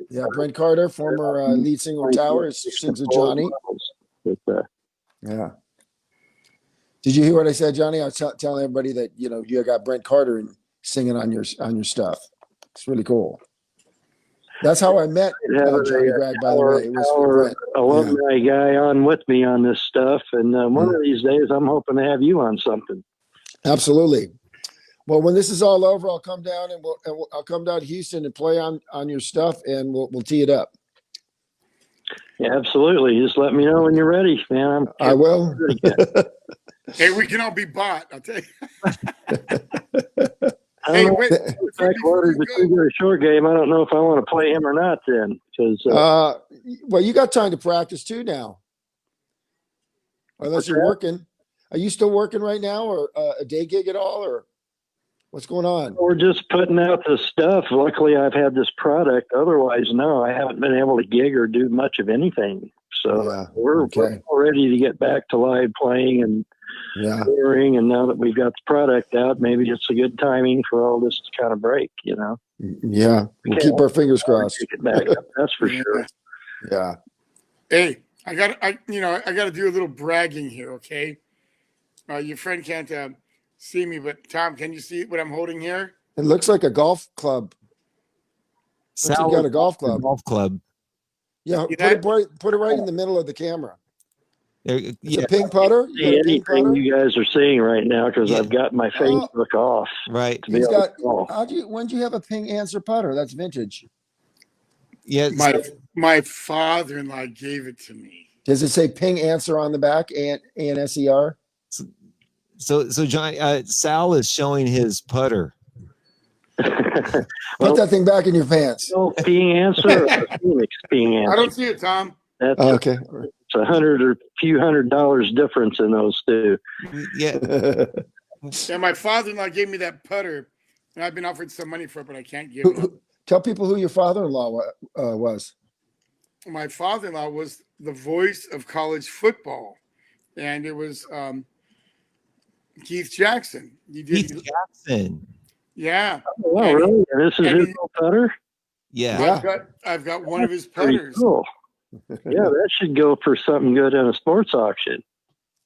Yeah, Brent Carter, former lead singer of Tower, sings with Johnny. Yeah. Did you hear what I said, Johnny? I was telling everybody that you got Brent Carter singing on your stuff. It's really cool. That's how I met Johnny Gregg, by the way. It was for Brent. Alumni guy on with me on this stuff, and one of these days I'm hoping to have you on something. Absolutely. Well, when this is all over, I'll come down and I'll come down to Houston and play on your stuff, and we'll tee it up. Yeah, absolutely. Just let me know when you're ready, man. I will. Hey, we can all be bought. I'll tell you. Hey, wait. The two short game. I don't know if I want to play him or not. Then, because well, you got time to practice too now, unless you're working. Are you still working right now, or a day gig at all, or what's going on? We're just putting out the stuff. Luckily, I've had this product. Otherwise, no, I haven't been able to gig or do much of anything. So Yeah. we're Okay. all ready to get back to live playing and Yeah. touring. And now that we've got the product out, maybe it's a good timing for all this to kind of break, Yeah. We'll keep our fingers crossed. Take it back up, that's for Yeah. sure. Yeah. Hey, I got to do a little bragging here, okay? Your friend can't see me, but Tom, can you see what I'm holding here? It looks like a golf club. Looks like Sal you got a golf club. golf club. Yeah. See Put it right in the middle of the camera. There, It's yeah, a ping putter. You See got a ping anything putter. you guys are seeing right now because Yeah. I've got my Oh. Facebook off right. to be He's able got. to call. When'd you have a ping answer putter? That's vintage. Yeah. My father-in-law gave it to me. Does it say ping answer on the back? ANSER. So John, Sal is showing his putter. Put that thing back in your pants. No being answer or Phoenix being I answer. don't see it, Tom. That's Oh, okay. it's $100 or few $100 difference in those two. Yeah. Yeah, my father-in-law gave me that putter, and I've been offered some money for it, but I can't give it up. Tell people who your father-in-law was. My father-in-law was the voice of college football, and it was Keith Jackson. Keith Jackson. Yeah. Oh, And- really? And this is and his he- little putter? Yeah. Yeah. I've got one of his Pretty putters. cool. Yeah, that should go for something good in a sports auction.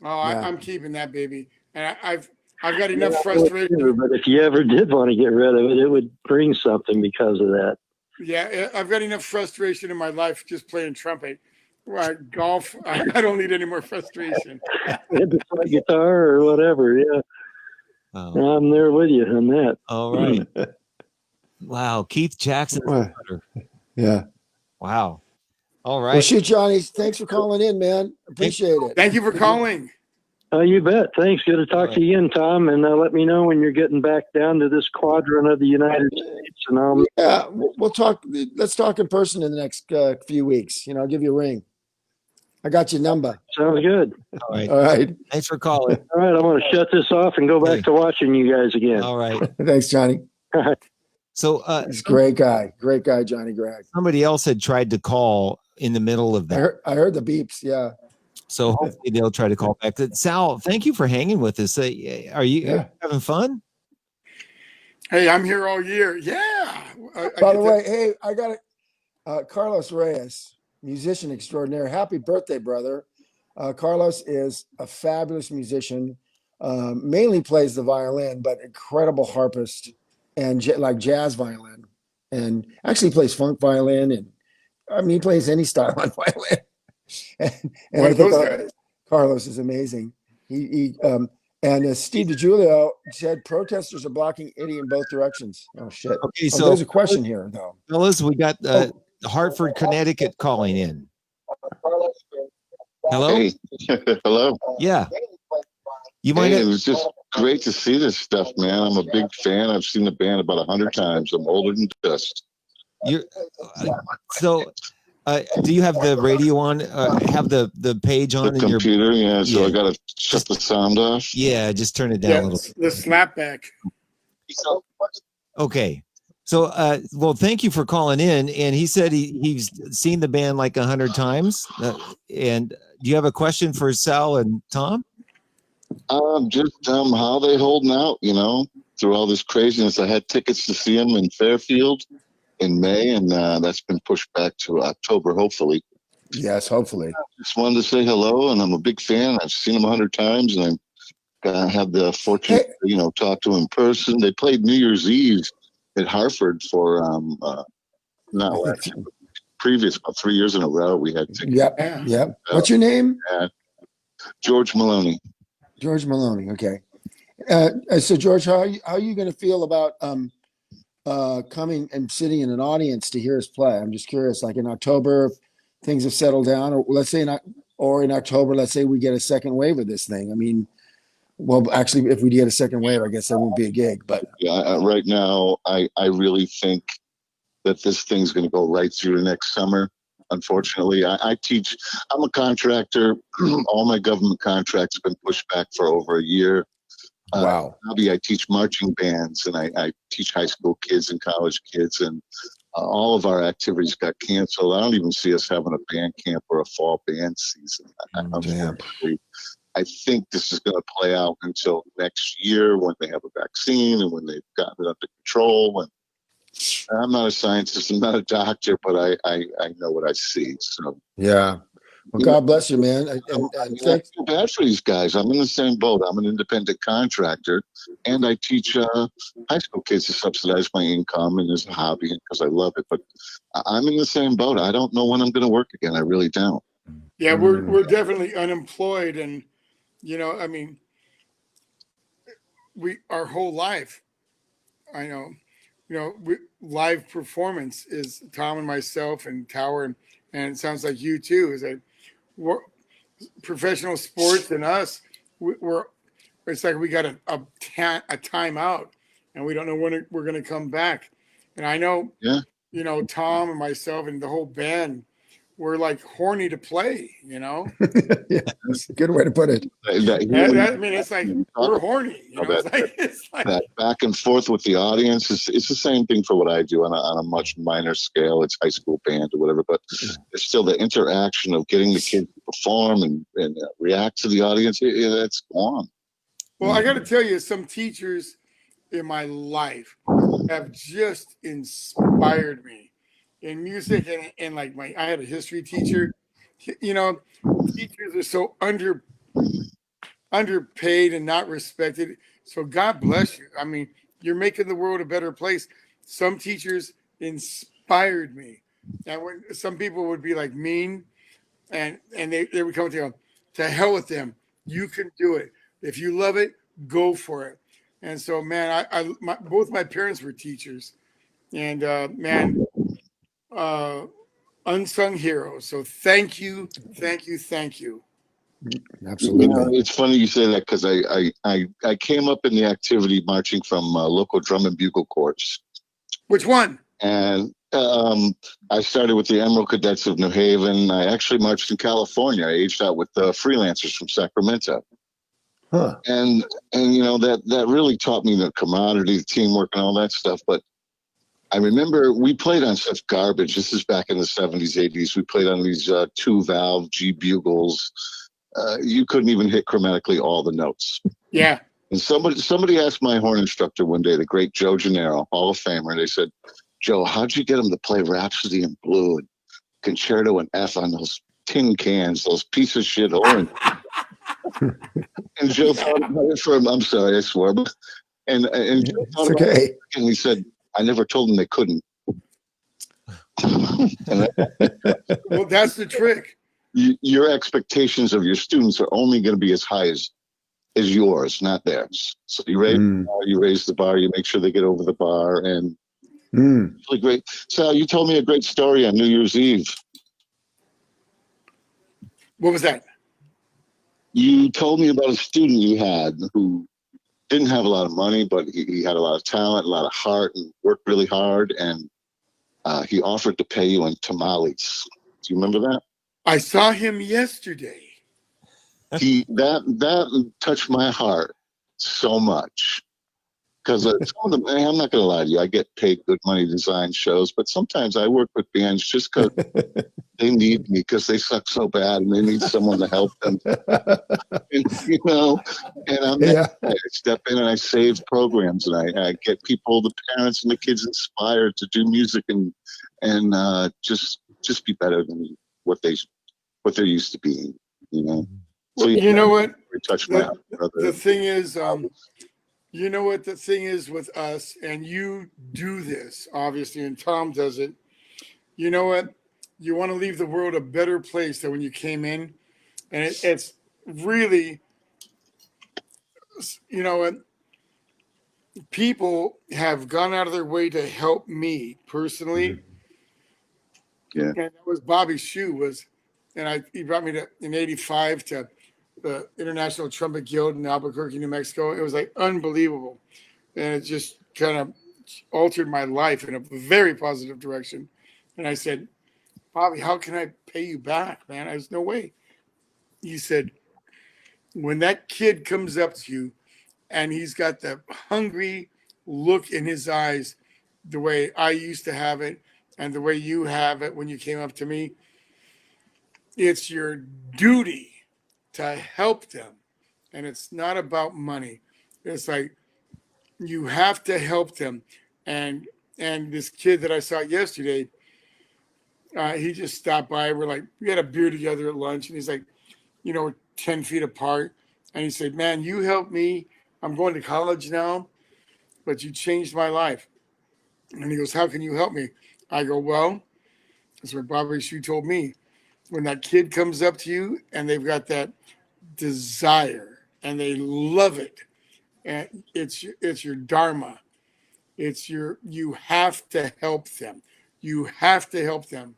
Oh, Yeah. I'm keeping that baby, and I've got enough Yeah, frustration. but if you ever did want to get rid of it, it would bring something because of that. Yeah, I've got enough frustration in my life just playing trumpet. Golf, I don't need any more frustration. You had to play guitar or whatever. Yeah, Oh, I'm there with you on that. all right. Wow. Keith Jackson's Wow. putter. Yeah. Wow. All Well, right. shoot, Johnny. Thanks for calling in, man. Appreciate it. Thank you for calling. You bet. Thanks. Good to talk All to you again, Tom. And let me know when you're getting back down to this quadrant of the United States. And Yeah, we'll talk. Let's talk in person in the next few weeks. I'll give you a ring. I got your number. sounds good. All right. All right. Thanks for calling. All right, I'm going to shut this off and go back Hey. to watching you guys again. All right. Thanks, Johnny. So He's a great guy. Great guy, Johnny Gregg. somebody else had tried to call in the middle of that. I heard the beeps. Yeah. So hopefully they'll try to call back. Sal, thank you for hanging with us. Are you Yeah. having fun? Hey, I'm here all year. Yeah. By the way, hey, I got it. Carlos Reyes, musician extraordinaire. Happy birthday, brother. Carlos is a fabulous musician. Mainly plays the violin, but incredible harpist and like jazz violin. And actually plays funk violin. And I mean, he plays any style on violin. and I think Carlos is amazing. And Steve DiGiulio said protesters are blocking Eddie in both directions. Oh shit! Okay, Oh, so there's a question here though. fellas, we got Hartford, Connecticut calling in. Hello? Hey, hello. Yeah. You might Hey, it was just great to see this stuff, man. I'm a big fan. I've seen the band about 100 times. I'm older than dust. you're so do you have the radio on? Have the page on The in your computer, yeah. So yeah. I gotta shut the sound off. yeah, just turn it down a Yeah, little. the slapback. Okay. So well, thank you for calling in. And he said he's seen the band like 100 times. And do you have a question for Sal and Tom? Just how they holding out, through all this craziness. I had tickets to see them in Fairfield in May, and that's been pushed back to October, hopefully. Yes, hopefully. Just wanted to say hello, and I'm a big fan. I've seen them 100 times, and I have the fortune, to, talk to them in person. They played New Year's Eve at Hartford for not last year, previous about 3 years in a row. We had tickets. Yep. Yeah. Yep. What's your name? George Maloney. George Maloney. Okay. So George, how are you going to feel about coming and sitting in an audience to hear us play? I'm just curious. Like in October, things have settled down, or let's say in October, let's say we get a second wave of this thing. I mean, well, actually, if we get a second wave, I guess that won't be a gig. But Yeah, right now, I really think that this thing's going to go right through the next summer. Unfortunately, I teach. I'm a contractor. All my government contracts have been pushed back for over a year. wow. I teach marching bands, and I teach high school kids and college kids, and all of our activities got canceled. I don't even see us having a band camp or a fall band season. Damn. Unfortunately, I think this is going to play out until next year when they have a vaccine and when they've gotten it under control. And I'm not a scientist, I'm not a doctor, but I know what I see. So Yeah. Well, God bless you, man. I And thanks. feel bad for these guys. I'm in the same boat. I'm an independent contractor, and I teach high school kids to subsidize my income and as a hobby because I love it. But I'm in the same boat. I don't know when I'm going to work again. I really don't. Yeah, we're definitely unemployed, and I mean, our whole life. I know, live performance is Tom and myself and Tower, and it sounds like you too. Is that we're, professional sports and us? We're it's like we got a timeout, and we don't know when we're going to come back. And I know, Yeah. Tom and myself and the whole band, we're like horny to play. Yeah, that's a good way to put it. I mean, it's like we're horny. It's like that back and forth with the audience it's the same thing for what I do on a much minor scale. It's high school band or whatever, but it's still the interaction of getting the kids to perform and react to the audience. That's gone. Well, I got to tell you, some teachers in my life have just inspired me in music and like I had a history teacher. Teachers are so underpaid and not respected. So God bless you. I mean, you're making the world a better place. Some teachers inspired me. And when some people would be like mean and they would come to hell with them. You can do it. If you love it, go for it. And so, man, both my parents were teachers, and unsung heroes. So thank you. Absolutely. It's funny you say that because I came up in the activity marching from local drum and bugle corps. Which one? And I started with the Emerald Cadets of New Haven. I actually marched in California. I aged out with freelancers from Sacramento. Huh. And that really taught me the camaraderie, the teamwork, and all that stuff. But I remember we played on such garbage. This is back in the 70s, 80s. We played on these 2-valve G bugles. You couldn't even hit chromatically all the notes. Yeah. And somebody asked my horn instructor one day, the great Joe Gennaro, Hall of Famer, and they said, "Joe, how'd you get him to play Rhapsody in Blue and Concerto in F on those tin cans, those piece of shit horns?" And Joe thought about it for him. I'm sorry, I swore. And Joe thought about it, and he said, "I never told them they couldn't." Well, that's the trick. Your expectations of your students are only going to be as high as yours, not theirs. So you raise the bar, you make sure they get over the bar, and really great. Sal, you told me a great story on New Year's Eve. What was that? You told me about a student you had who didn't have a lot of money, but he had a lot of talent, a lot of heart, and worked really hard, and he offered to pay you in tamales. Do you remember that? I saw him yesterday. That touched my heart so much because I'm not going to lie to you, I get paid good money to design shows, but sometimes I work with bands just because they need me because they suck so bad and they need someone to help them. And I step in and I save programs and I get people, the parents and the kids inspired to do music and just be better than what they're used to being, So, you know what? Touch my heart, brother. The thing is, you know what the thing is with us, and you do this, obviously, and Tom does it. You know what? You want to leave the world a better place than when you came in. And it's really, what? People have gone out of their way to help me personally. Yeah. And that was Bobby's shoe he brought me in '85 to the International Trumpet Guild in Albuquerque, New Mexico. It was like unbelievable. And it just kind of altered my life in a very positive direction. And I said, "Bobby, how can I pay you back, man? There's no way." He said, "When that kid comes up to you and he's got the hungry look in his eyes, the way I used to have it, and the way you have it when you came up to me, it's your duty to help them. And it's not about money. It's like you have to help them. And this kid that I saw yesterday, he just stopped by. We had a beer together at lunch, and he's like, 10 feet apart. And he said, "Man, you helped me. I'm going to college now, but you changed my life." And he goes, "How can you help me?" I go, "Well, that's what Bobby Shue told me. When that kid comes up to you and they've got that desire and they love it, and it's your dharma. You have to help them. You have to help them.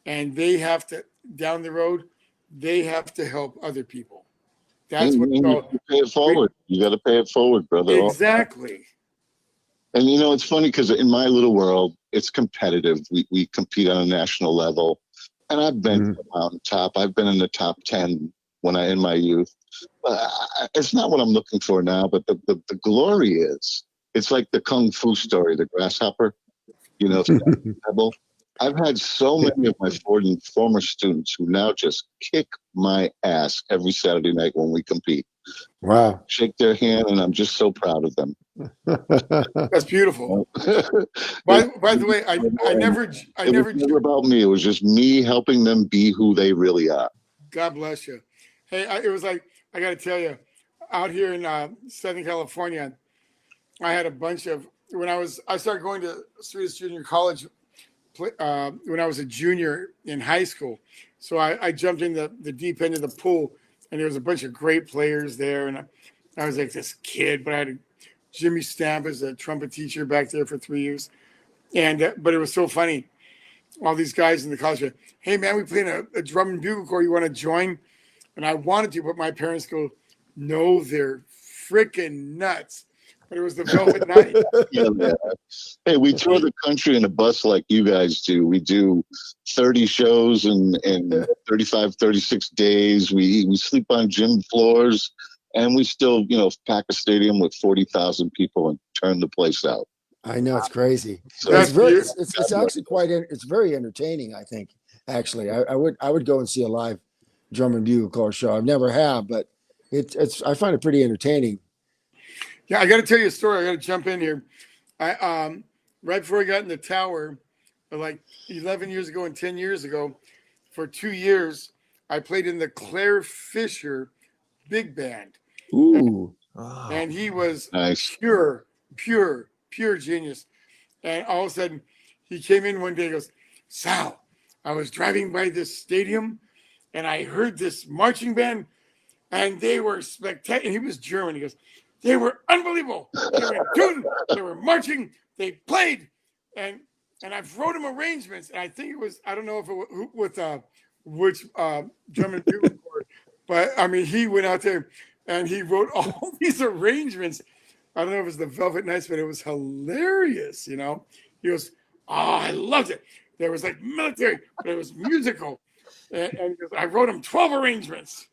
And they have to, down the road, they have to help other people. That's what And you have to pay it forward. You got to pay it forward, brother. Exactly. And it's funny because in my little world, it's competitive. We compete on a national level, and I've been to the mountaintop. I've been in the top 10 in my youth. But it's not what I'm looking for now. But the glory is. It's like the kung fu story, the grasshopper. The pebble. I've had so many of my former students who now just kick my ass every Saturday night when we compete. Wow. Shake their hand, and I'm just so proud of them. That's beautiful. By the way, I never was never about me. It was just me helping them be who they really are. God bless you. Hey, it was like, I got to tell you, out here in Southern California, I had a bunch of, I started going to Swedish Junior College when I was a junior in high school. So I jumped in the deep end of the pool, and there was a bunch of great players there. And I was like this kid, but I had Jimmy Stamp as a trumpet teacher back there for 3 years. And but it was so funny. All these guys in the college said, "Hey, man, we playing a drum and bugle corps. You want to join?" And I wanted to, but my parents go, "No, they're freaking nuts." But it was the Velvet Night. Yeah. Hey, we tour the country in a bus like you guys do. We do 30 shows in 35, 36 days. We sleep on gym floors, and we still, pack a stadium with 40,000 people and turn the place out. I know, it's crazy. So It's actually it's very entertaining, I think. Actually, I would go and see a live drum and bugle corps show. I've never have, but I find it pretty entertaining. Yeah, I got to tell you a story. I got to jump in here. I right before I got in the tower, like 11 years ago and 10 years ago, for 2 years, I played in the Claire Fisher big band. Ooh. And he was nice. pure genius. And all of a sudden, he came in one day and goes, "Sal, I was driving by this stadium and I heard this marching band and they were spectacular." He was German. He goes, "They were unbelievable. They were in tune. They were marching. They played." And I've wrote him arrangements. And I think it was, I don't know if it was with which drum and bugle corps, but I mean, he went out there and he wrote all these arrangements. I don't know if it was the Velvet Nights, but it was hilarious, He goes, "Oh, I loved it. There was like military, but it was musical." And he goes, "I wrote him 12 arrangements."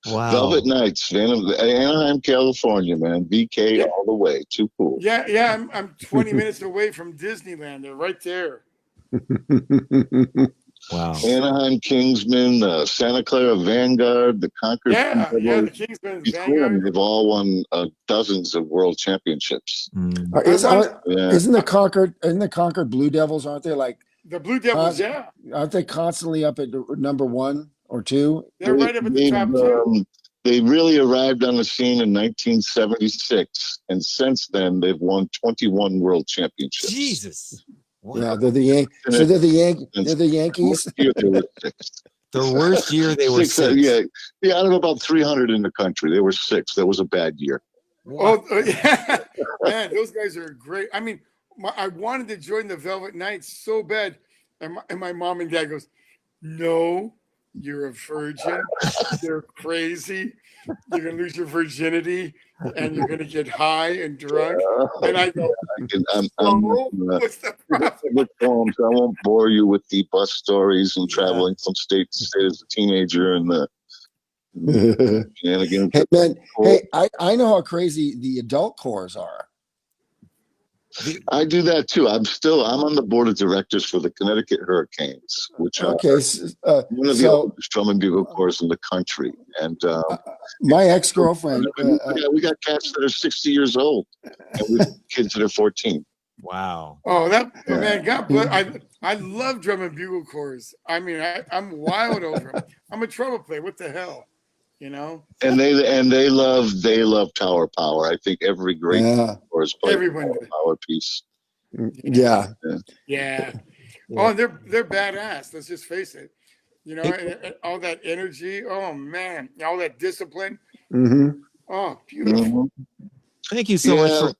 Wow. Velvet Nights, man. Anaheim, California, man. VK all the way. Too cool. Yeah. I'm 20 minutes away from Disneyland. They're right there. Wow. Anaheim, Kingsman, Santa Clara Vanguard, the Concord. Yeah, the Kingsman Vanguard. They've all won dozens of world championships. Isn't the Concord Blue Devils? Aren't they like the Blue Devils? Yeah, aren't they constantly up at number 1 or 2? They're right up at the top 2. They really arrived on the scene in 1976, and since then they've won 21 world championships. Jesus. Wow. Yeah, they're the Yankees. The worst year they were six. Yeah. Out of about 300 in the country, they were 6. That was a bad year. Wow. Oh, yeah, man, those guys are great. I mean, I wanted to join the Velvet Nights so bad, and my mom and dad goes, "No, you're a virgin. You're crazy. You're gonna lose your virginity, and you're gonna get high and drunk." And I go, "What's the problem?" So I won't bore you with the bus stories and traveling from state to state as a teenager and the shenanigans. Hey, man, I know how crazy the adult corps are. I do that too. I'm on the board of directors for the Connecticut Hurricanes, which are Okay, one of the so oldest drum and bugle corps in the country. And my ex-girlfriend, we got cats that are 60 years old, and we have kids that are 14. Wow. Oh, Yeah. man, God bless. I love drum and bugle corps. I mean, I'm wild over them. I'm a trumpet player. What the hell, you know? And they love Tower Power. I think every great yeah, corps has played a Everyone Tower did. Power piece. yeah. Yeah. Yeah. Oh, and they're badass. Let's just face it. You know, Hey- and all that energy. Oh man, all that discipline. hmm Oh, beautiful. Mhm. Thank you so much Yeah. for.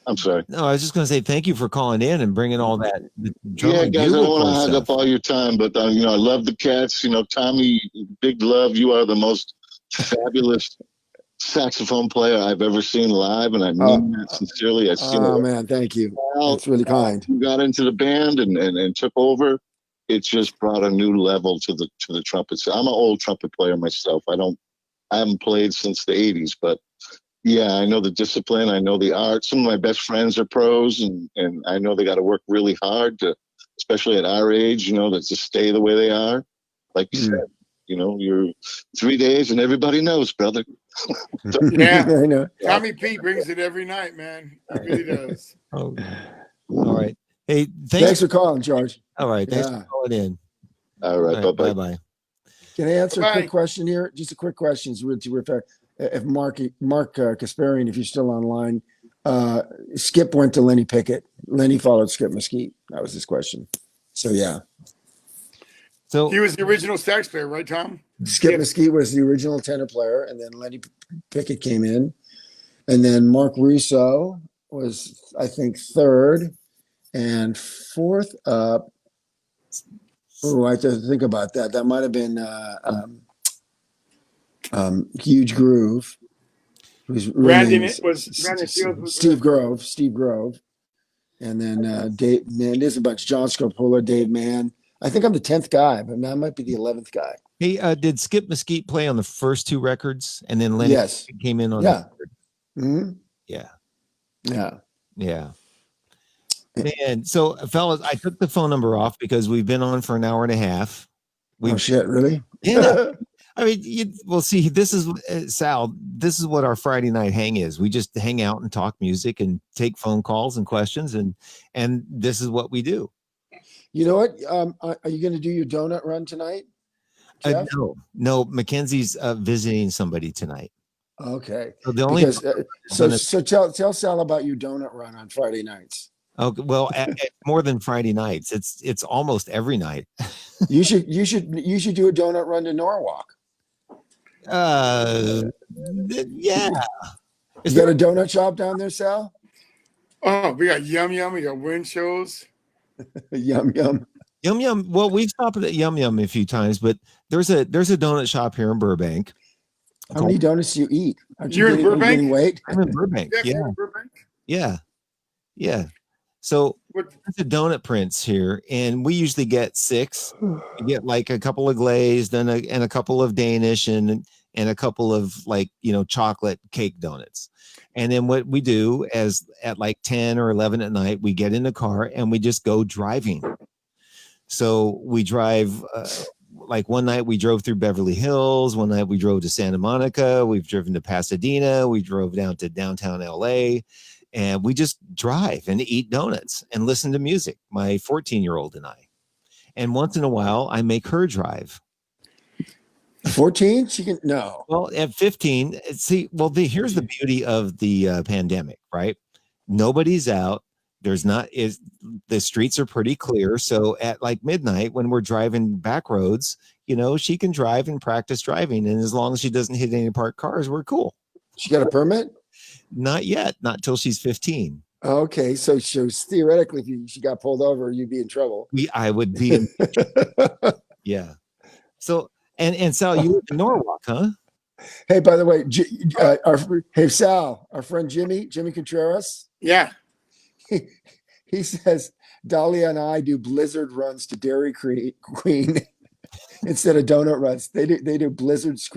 I'm sorry. No, I was just going to say thank you for calling in and bringing all that. The drum Yeah, and guys, I bugle don't want corps to hog stuff. up all your time, but I love the cats. Tommy, big love. You are the most fabulous saxophone player I've ever seen live, and I mean that sincerely. I've seen Oh it. man, thank you. Al, That's really kind. you got into the band and took over. It just brought a new level to the trumpets. I'm an old trumpet player myself. I haven't played since the '80s, but yeah, I know the discipline. I know the art. Some of my best friends are pros, and I know they got to work really hard to, especially at our age, to stay the way they are. Like you said, you're 3 days and everybody knows, brother. Yeah. I know. Tommy P brings it every night, man. He really does. Oh, all right. Hey, Thanks for calling, George. All right. Thanks Yeah. for calling in. All right, Bye bye. bye. Can I answer a Bye-bye. quick question here? Just a quick question. If Mark Kasparian, if you're still online, Skip went to Lenny Pickett. Lenny followed Skip Mesquite. That was his question. So yeah, So He was the original sax player, right, Tom? Skip Yes. Mesquite was the original tenor player, and then Lenny Pickett came in, and then Mark Russo was, I think, third, and fourth up. Oh, I have to think about that. That might have been Huge Groove, who's real Brandon name is Brandon Fields was Steve Grove, and then Dave. Man, there's a bunch. John Scopola, Dave Mann. I think I'm the 10th guy, but I might be the 11th guy. hey, did Skip Mesquite play on the first two records, and then Lenny Yes. came in on Yeah. the third? hmm Yeah. Yeah. Yeah. Man, so fellas, I took the phone number off because we've been on for an hour and a half. Oh shit! Really? Yeah. I mean, we'll see. This is Sal. This is what our Friday night hang is. We just hang out and talk music and take phone calls and questions, and this is what we do. You know what? Are you going to do your donut run tonight, Jeff? No. Mackenzie's visiting somebody tonight. Okay. So the only So tell Sal about your donut run on Friday nights. okay, well, more than Friday nights. It's almost every night. You should do a donut run to Norwalk. Yeah. You got a donut shop down there, Sal? Oh, we got Yum Yum. We got Wind Shows. Yum Yum. Yum Yum. Well, we've stopped at Yum Yum a few times, but there's a donut shop here in Burbank. How many donuts do you eat? Aren't You're in getting, Burbank? Gaining weight? I'm in Burbank. Jeff, Yeah. you're in Burbank? Yeah. So What? there's a donut prince here, and we usually get 6. We get like a couple of glazed and a couple of Danish and a couple of chocolate cake donuts. And then what we do is at like 10 or 11 at night, we get in the car and we just go driving. So we drive, like one night we drove through Beverly Hills. One night we drove to Santa Monica. We've driven to Pasadena. We drove down to downtown LA, and we just drive and eat donuts and listen to music. My 14-year-old and I, and once in a while I make her drive. 14? She can no. Well, at 15, see, here's the beauty of the pandemic, right? Nobody's out. The streets are pretty clear. So at like midnight, when we're driving back roads, she can drive and practice driving. And as long as she doesn't hit any parked cars, we're cool. She got a permit? Not yet, not till she's 15. Okay, so theoretically, if she got pulled over, you'd be in trouble. I would be in, yeah. So and Sal, you live in Norwalk, huh? Hey, by the way, Sal, our friend Jimmy Contreras. Yeah. He says Dahlia and I do blizzard runs to Dairy Queen instead of donut runs. They do blizzards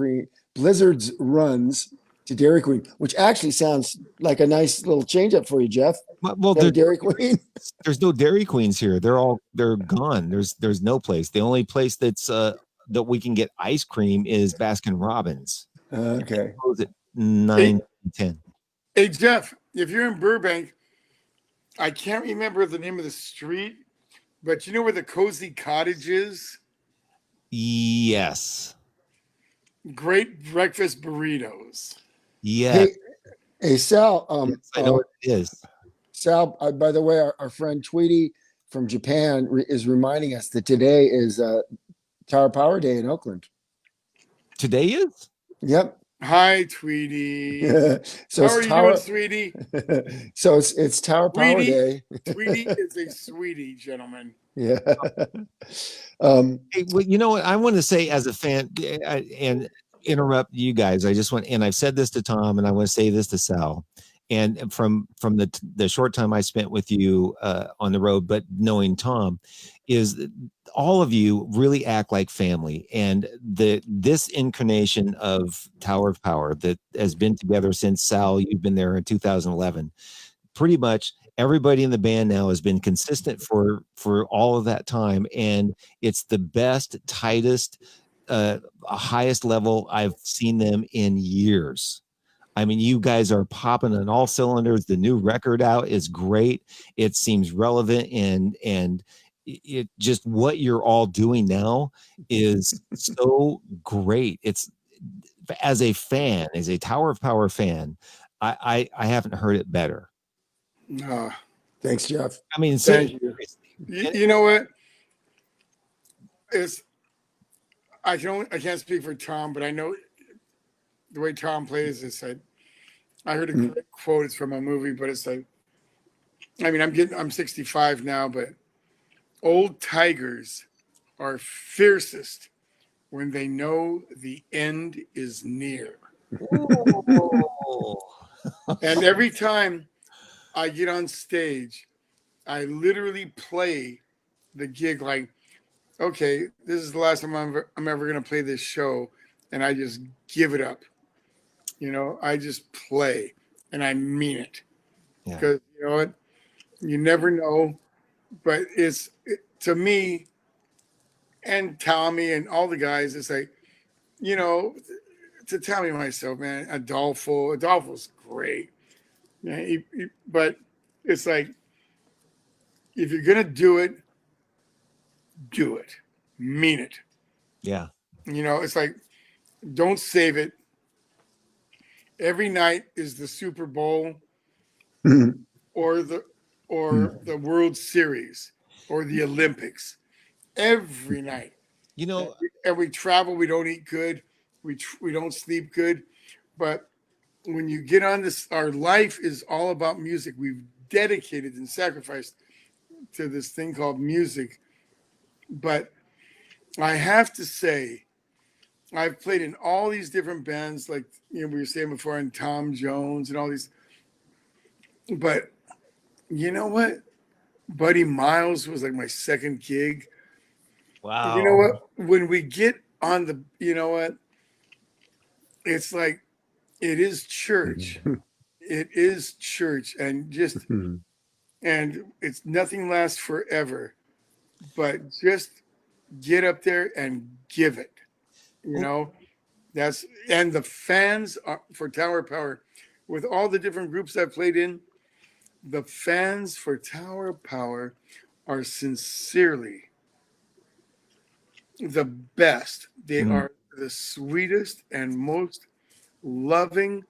runs to Dairy Queen, which actually sounds like a nice little change up for you, Jeff. Well, Go to Dairy Queen. there's no Dairy Queens here. They're gone. There's no place. The only place that's that we can get ice cream is Baskin Robbins. Okay. Close at 9:10. Hey, Jeff, if you're in Burbank, I can't remember the name of the street, but you know where the Cozy Cottage is? Yes. Great breakfast burritos. Yeah. Hey, Sal. Yes, I know what it is. Sal, by the way, our friend Tweety from Japan is reminding us that today is Tower Power Day in Oakland. Today is? Yep. Hi, Tweety. So How are it's you Tower. doing, sweetie? So it's Tower Power Tweety. Day. Tweety is a sweetie, gentlemen. Yeah. Hey, well, you know what I want to say as a fan and interrupt you guys. I just want, and I've said this to Tom, and I want to say this to Sal. And from the short time I spent with you on the road, but knowing Tom, is that all of you really act like family. And this incarnation of Tower of Power that has been together since, Sal, you've been there in 2011. Pretty much everybody in the band now has been consistent for all of that time, and it's the best, tightest, highest level I've seen them in years. I mean, you guys are popping on all cylinders. The new record out is great. It seems relevant, and it just, what you're all doing now is so great. It's, as a fan, as a Tower of Power fan, I haven't heard it better. Thanks, Jeff. I mean, Thank you. You know what? I can't speak for Tom, but I know the way Tom plays this. I heard a great quote. It's from a movie, but it's like, I mean, I'm 65 now, but old tigers are fiercest when they know the end is near. And every time I get on stage, I literally play the gig like, okay, this is the last time I'm ever going to play this show, and I just give it up. You know, I just play, and I mean it. Because, you know what? You never know. But to me and Tommy and all the guys, it's like, you know, to Tommy and myself, man, Adolfo's great. Yeah, but it's like, if you're going to do it, mean it. Yeah. You know, it's like, don't save it. Every night is the Super Bowl or the World Series or the Olympics. Every night. You know, and we travel, we don't eat good, we don't sleep good, but when you get on this, our life is all about music. We've dedicated and sacrificed to this thing called music. But I have to say, I've played in all these different bands, like, you know, we were saying before, and Tom Jones and all these. But you know what? Buddy Miles was like my second gig. wow. You know what? When we get on the, you know what? It's like, it is church. It is church, and just, and it's nothing lasts forever, but just get up there and give it. You know, and the fans for Tower Power, with all the different groups I've played in, the fans for Tower Power are sincerely the best. They are the sweetest and most loving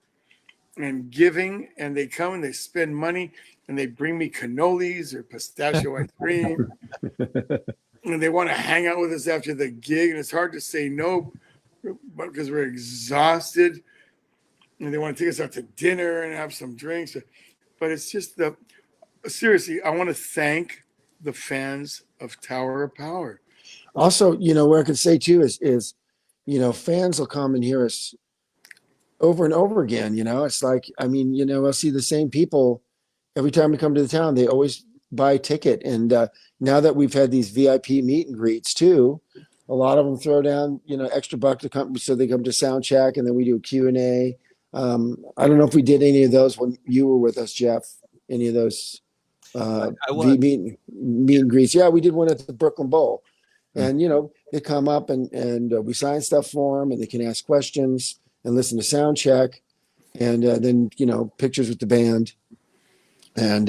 and giving, and they come and they spend money and they bring me cannolis or pistachio ice cream, and they want to hang out with us after the gig, and it's hard to say no because we're exhausted, and they want to take us out to dinner and have some drinks. But it's just seriously, I want to thank the fans of Tower of Power. Also, you know, what I could say too is, you know, fans will come and hear us over and over again. You know, it's like, I mean, you know, I'll see the same people every time we come to the town. They always buy a ticket. And now that we've had these VIP meet and greets too, a lot of them throw down, you know, extra buck to come, so they come to sound check, and then we do Q&A. I don't know if we did any of those when you were with us, Jeff. Any of those I was. meet and greets? Yeah, we did one at the Brooklyn Bowl, Hmm. and they come up and we sign stuff for them, and they can ask questions and listen to sound check, and then pictures with the band, and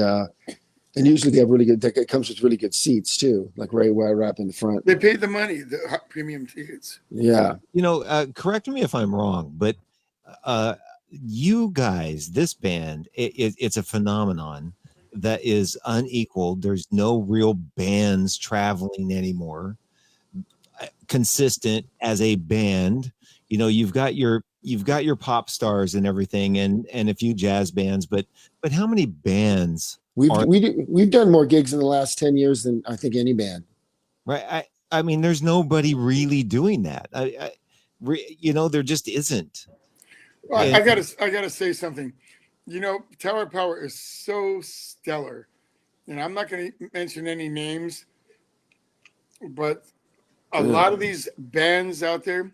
usually they have really good. It comes with really good seats too, like right up in the front. They paid the money, the premium tickets. Yeah. Correct me if I'm wrong, but you guys, this band, it's a phenomenon that is unequaled. There's no real bands traveling anymore, consistent as a band. You've got your pop stars and everything, and a few jazz bands, but how many bands We've done more gigs in the last 10 years than I think any band. right? I mean, there's nobody really doing that. There just isn't. Well, And- I gotta say something. Tower Power is so stellar, and I'm not going to mention any names, but a lot of these bands out there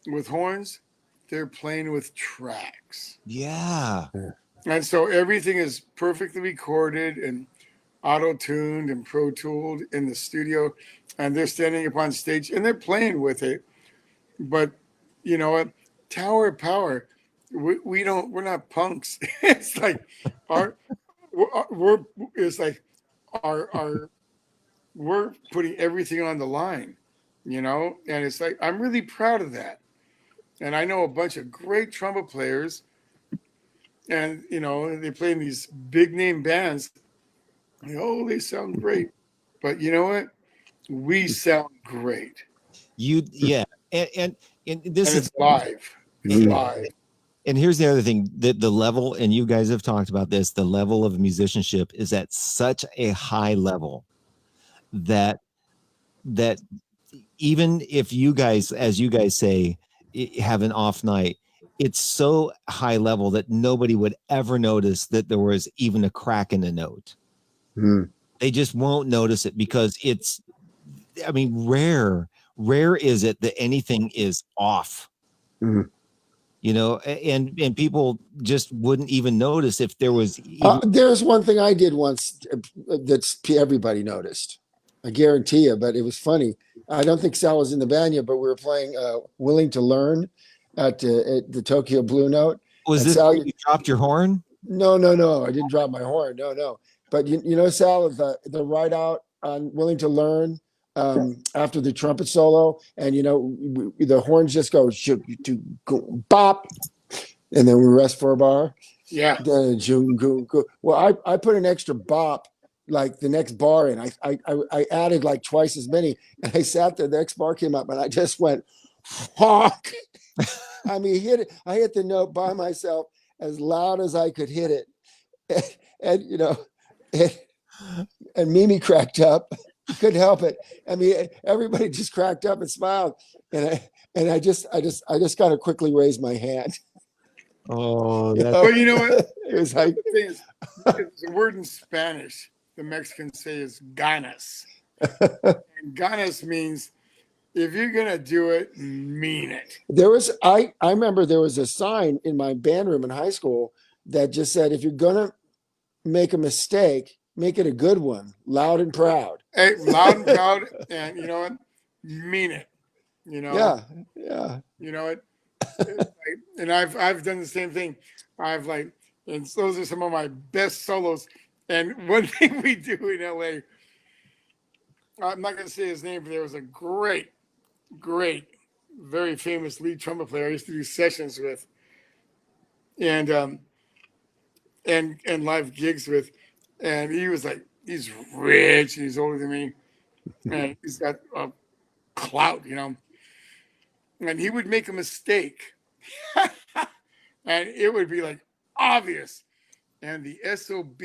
with horns, they're playing with tracks, Yeah. and so everything is perfectly recorded and auto-tuned and pro-tooled in the studio, and they're standing up on stage and they're playing with it. But you know what? Tower Power, we're not punks. It's like we're it's like our we're putting everything on the line, and it's like I'm really proud of that. And I know a bunch of great trumpet players, and they play in these big name bands. They sound great, but you know what? We sound great, Yeah. And this and is it's live. It's live. and here's the other thing, that the level, and you guys have talked about this, the level of musicianship is at such a high level that even if you guys, as you guys say, have an off night, it's so high level that nobody would ever notice that there was even a crack in the note. They just won't notice it because rare is it that anything is off. And people just wouldn't even notice if there was There's one thing I did once that's everybody noticed. I guarantee you, but it was funny. I don't think Sal was in the band yet, but we were playing Willing to Learn at the Tokyo Blue Note. was And this Sal, you dropped your horn? No. I didn't drop my horn. No. But Sal, the ride out on Willing to Learn after the trumpet solo, and the horns just go bop, and then we rest for a bar. Yeah. Well, I put an extra bop like the next bar in. I added like twice as many, and I sat there. The next bar came up, and I just went honk. I mean, I hit the note by myself as loud as I could hit it, and Mimi cracked up. Couldn't help it. I mean, everybody just cracked up and smiled, and I just got to quickly raise my hand. Oh, Well, you know what? It was like It's a word in Spanish. The Mexicans say is ganas. And ganas means if you're gonna do it, mean it. I remember there was a sign in my band room in high school that just said, if you're gonna make a mistake, make it a good one, loud and proud. Hey, loud and proud, and you know what? Mean it. Yeah. You know what? And I've done the same thing. And those are some of my best solos. And one thing we do in LA, I'm not going to say his name, but there was a great, very famous lead trumpet player I used to do sessions with, and live gigs with, and he was like, he's rich and he's older than me, and he's got a clout, and he would make a mistake, and it would be like obvious, and the SOB,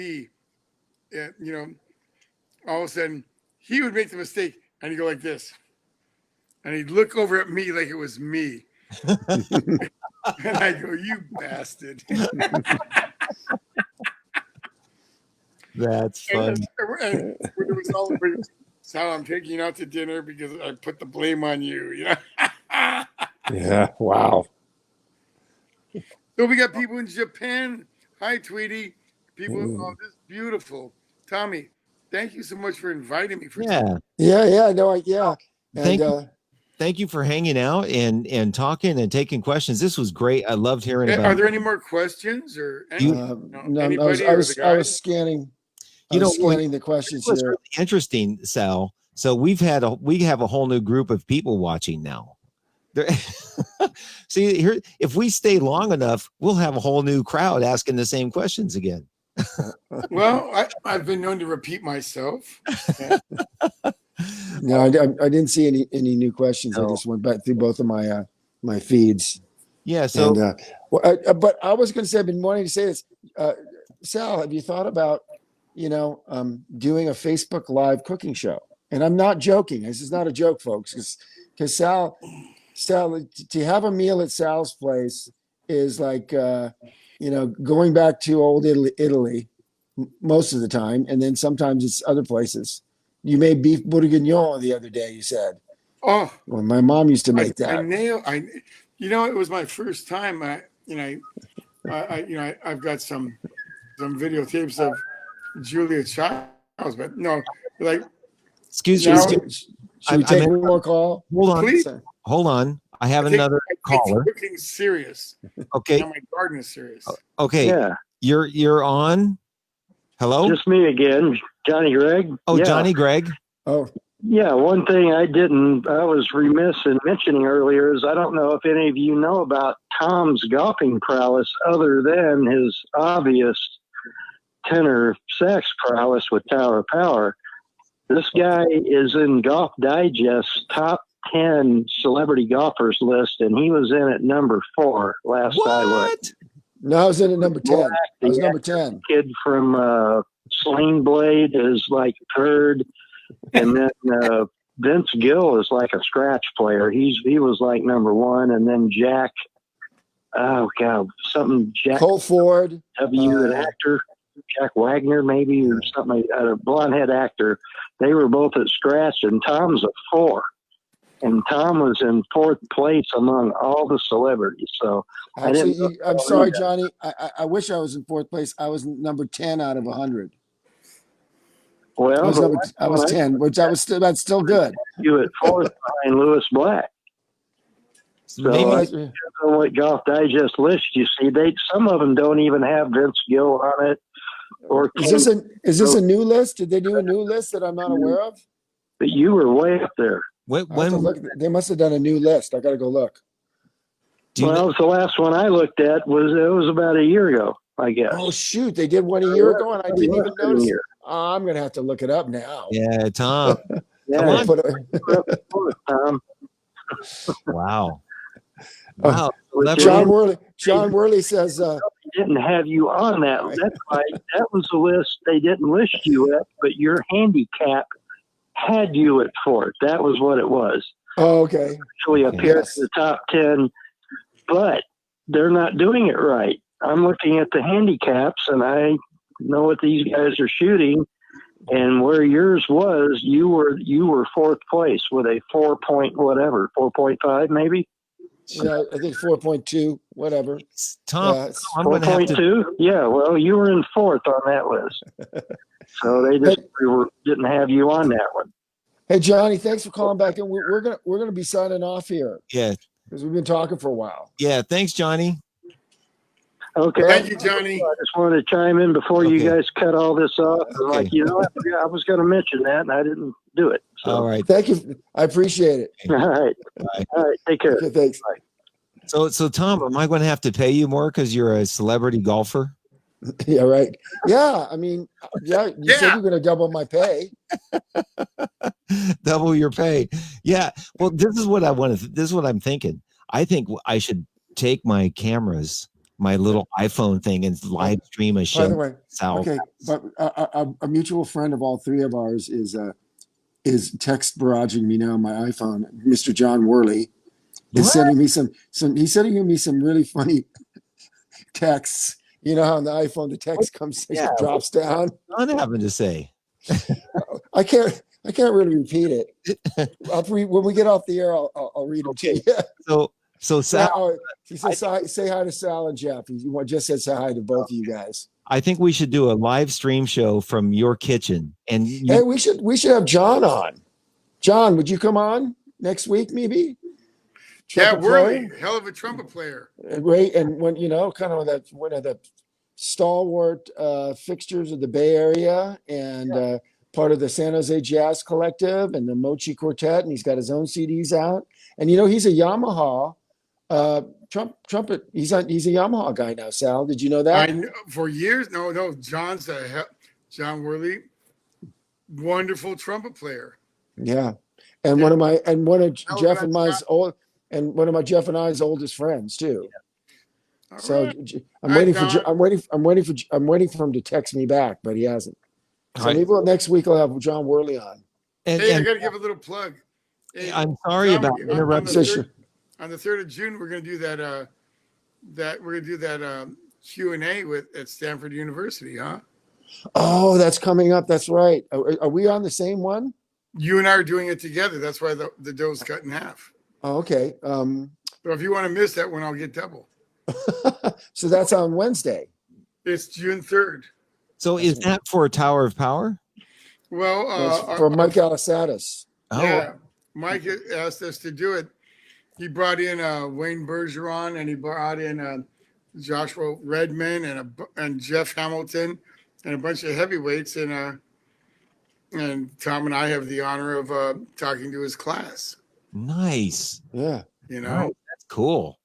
all of a sudden he would make the mistake and he'd go like this, and he'd look over at me like it was me, and I go, "You bastard!" That's fun. And it was all, "So I'm taking you out to dinner because I put the blame on you." Yeah. Wow. So we got people in Japan. Hi, Tweety. People, oh, this is beautiful. Tommy, thank you so much for inviting me. Yeah. No, yeah. Thank And you. Thank you for hanging out and talking and taking questions. This was great. I loved hearing about Are it. there any more questions or no, anybody I or the was guys? scanning. You know, Scanning the questions what's here. really interesting, Sal. So we have a whole new group of people watching now. See here, if we stay long enough, we'll have a whole new crowd asking the same questions again. Well, I've been known to repeat myself. No, I didn't see any new questions. No. I just went back through both of my my feeds. Yeah. So, And but I was going to say, I've been wanting to say this. Sal, have you thought about, doing a Facebook Live cooking show? And I'm not joking. This is not a joke, folks. Because Sal, to have a meal at Sal's place is like, going back to old Italy most of the time, and then sometimes it's other places. You made beef bourguignon the other day. You said, Oh, well, my mom used to make that. It was my first time. I've got some videotapes of Julia Childs, but no, like. excuse Now, me. should we take one more call? Hold on. Please. Hold on. I have another I take caller. cooking serious. Okay. Now my garden is serious. Okay. Yeah, You're on. Hello. just me again, Johnny Gregg. Oh, Yeah. Johnny Gregg. Oh, Yeah, one thing I was remiss in mentioning earlier is I don't know if any of you know about Tom's golfing prowess other than his obvious tenor sax prowess with Tower of Power. This guy is in Golf Digest's top 10 celebrity golfers list, and he was in at number 4 last I looked. What? no, I was in at number 10. Black, I was the number 10. kid from Sling Blade is like third, and then Vince Gill is like a scratch player. He was like number 1, and then Jack. Oh God, something Jack Colt Ford. an actor, Jack Wagner maybe or something, a blonde head actor. They were both at scratch, and Tom's a 4. And Tom was in 4th place among all the celebrities. So Actually, I'm sorry, Johnny. I wish I was in 4th place. I was number 10 out of 100. well, I was 10, which that's still good. you at 4th behind Lewis Black. So Maybe- I don't know what Golf Digest list you see. Some of them don't even have Vince Gill on it. Or Is this a new list? Did they do a new list that I'm not aware of? but you were way up there. I have to look. They must have done a new list. I got to go look. Well, the last one I looked at was about a year ago, I guess. Oh shoot, they did one a year ago, and I didn't even notice. Year. Oh, I'm gonna have to look it up now. Yeah, Tom. Yeah, Come on. Put Tom. Wow. Wow. John Worley says, Didn't have you on that. That's right. That was the list they didn't list you at, but your handicap had you at 4th. That was what it was. "Oh, okay." Actually appeared Yes. in the top 10, but they're not doing it right. I'm looking at the handicaps, and I know what these guys are shooting, and where yours was, you were 4th place with a 4.5 maybe. Yeah, I think 4.2, whatever. Tom, Yeah, it's- I'm going to have to. 4.2? Yeah, well, you were in 4th on that list. So they just didn't have you on that one. Hey, Johnny, thanks for calling back in. We're gonna be signing off here Yeah. because we've been talking for a while. Yeah. Thanks, Johnny. Okay. Thank you, Johnny. I just wanted to chime in before you Okay. guys cut all this off. Okay. I was going to mention that, and I didn't do it. So. All right. Thank you. I appreciate it. All right. Bye. All right. Take care. Okay, thanks. So Tom, am I going to have to pay you more because you're a celebrity golfer? Yeah, right. Yeah, I mean, yeah, you said Yeah. you're gonna double my pay. Double your pay. Yeah. Well, this is what I want to. This is what I'm thinking. I think I should take my cameras, my little iPhone thing, and live stream a By the show. way, Sal. okay, but a mutual friend of all three of ours is text barraging me now on my iPhone. Mr. John Worley is What? sending me some. He's sending me some really funny texts. You know how on the iPhone the text comes, Yeah. drops down. What happened to say? I can't really repeat it. When we get off the air, I'll read it to you. So Sal. He says, say hi to Sal and Jeff. He just said say hi to both of you guys. I think we should do a live stream show from your kitchen. And Hey, we should have John on. John, would you come on next week, maybe? Yeah, Trumpet player? Worley, hell of a trumpet player. Right, and when kind of one of the stalwart fixtures of the Bay Area, and part of the San Jose Jazz Collective and the Mochi Quartet, and he's got his own CDs out. And he's a Yamaha trumpet. He's a Yamaha guy now. Sal, did you know that? I know, for years. No. John Worley, wonderful trumpet player. Yeah, and one of Jeff and that's Jeff and I's oldest friends too. All So right. I'm waiting John. for him to text me back, but he hasn't. So maybe next week I'll have John Worley on. Hey, I got to give a little plug. Hey, I'm sorry John, about interrupting. On the 3rd of June, we're going to do that Q&A at Stanford University, huh? Oh, that's coming up. That's right. Are we on the same one? You and I are doing it together. That's why the dough's cut in half. Oh, okay. So if you want to miss that one, I'll get double. So that's on Wednesday. It's June 3rd. So is that for a Tower of Power? Well, for Mike Alisatis. Yeah, Mike asked us to do it. He brought in Wayne Bergeron, and he brought in Joshua Redman and Jeff Hamilton and a bunch of heavyweights. And Tom and I have the honor of talking to his class. Nice. Yeah. That's cool.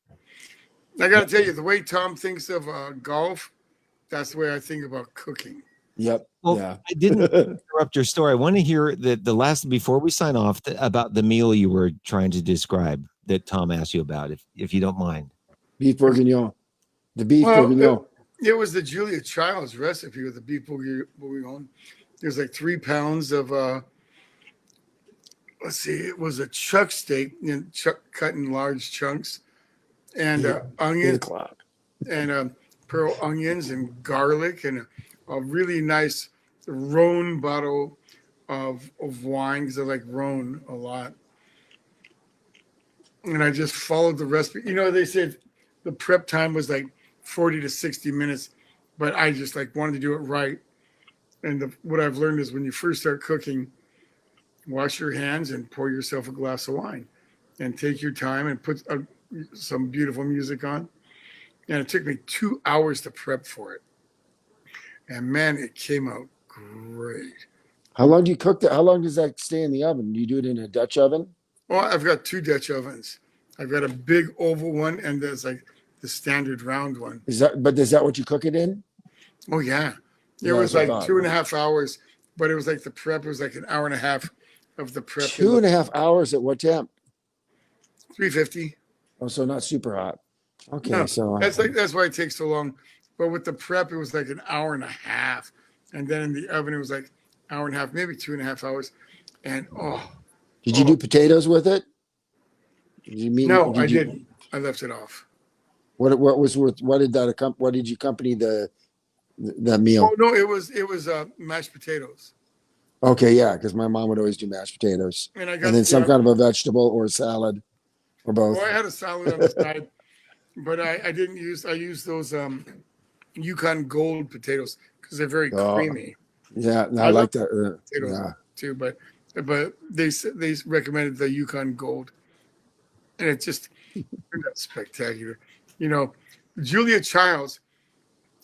I got to tell you, the way Tom thinks of golf, that's the way I think about cooking. Yep. Well, yeah. I didn't interrupt your story. I want to hear the last before we sign off about the meal you were trying to describe that Tom asked you about, if you don't mind. Beef bourguignon. The beef bourguignon. It was the Julia Child's recipe with the beef bourguignon. There's like 3 pounds of it was a chuck steak cut in large chunks, and onions and pearl onions and garlic and a really nice Rhone bottle of wine, because I like Rhone a lot. And I just followed the recipe. They said the prep time was like 40 to 60 minutes, but I just wanted to do it right. And what I've learned is when you first start cooking, wash your hands and pour yourself a glass of wine and take your time and put some beautiful music on. And it took me 2 hours to prep for it. And man, it came out great. How long do you cook that? How long does that stay in the oven? Do you do it in a Dutch oven? Well, I've got 2 Dutch ovens. I've got a big oval one, and there's like the standard round one. Is that what you cook it in? Oh yeah. It was like 2.5 hours, but it was like the prep. It was like an hour and a half of the prep. 2.5 hours at what temp? 350. Oh, so not super hot. Okay, No, so that's why it takes so long. But with the prep, it was like an hour and a half, and then in the oven, it was like hour and a half, maybe 2.5 hours. And did you do potatoes with it? No, I didn't. I left it off. What did you accompany that meal? Oh no, it was mashed potatoes. Okay, yeah, because my mom would always do mashed potatoes, And then some kind of a vegetable or a salad, or both. Well, I had a salad on the side, but I didn't use. I used those Yukon Gold potatoes because they're very creamy. Yeah, I like that. Potatoes too, but they recommended the Yukon Gold, and it just turned out spectacular. Julia Childs.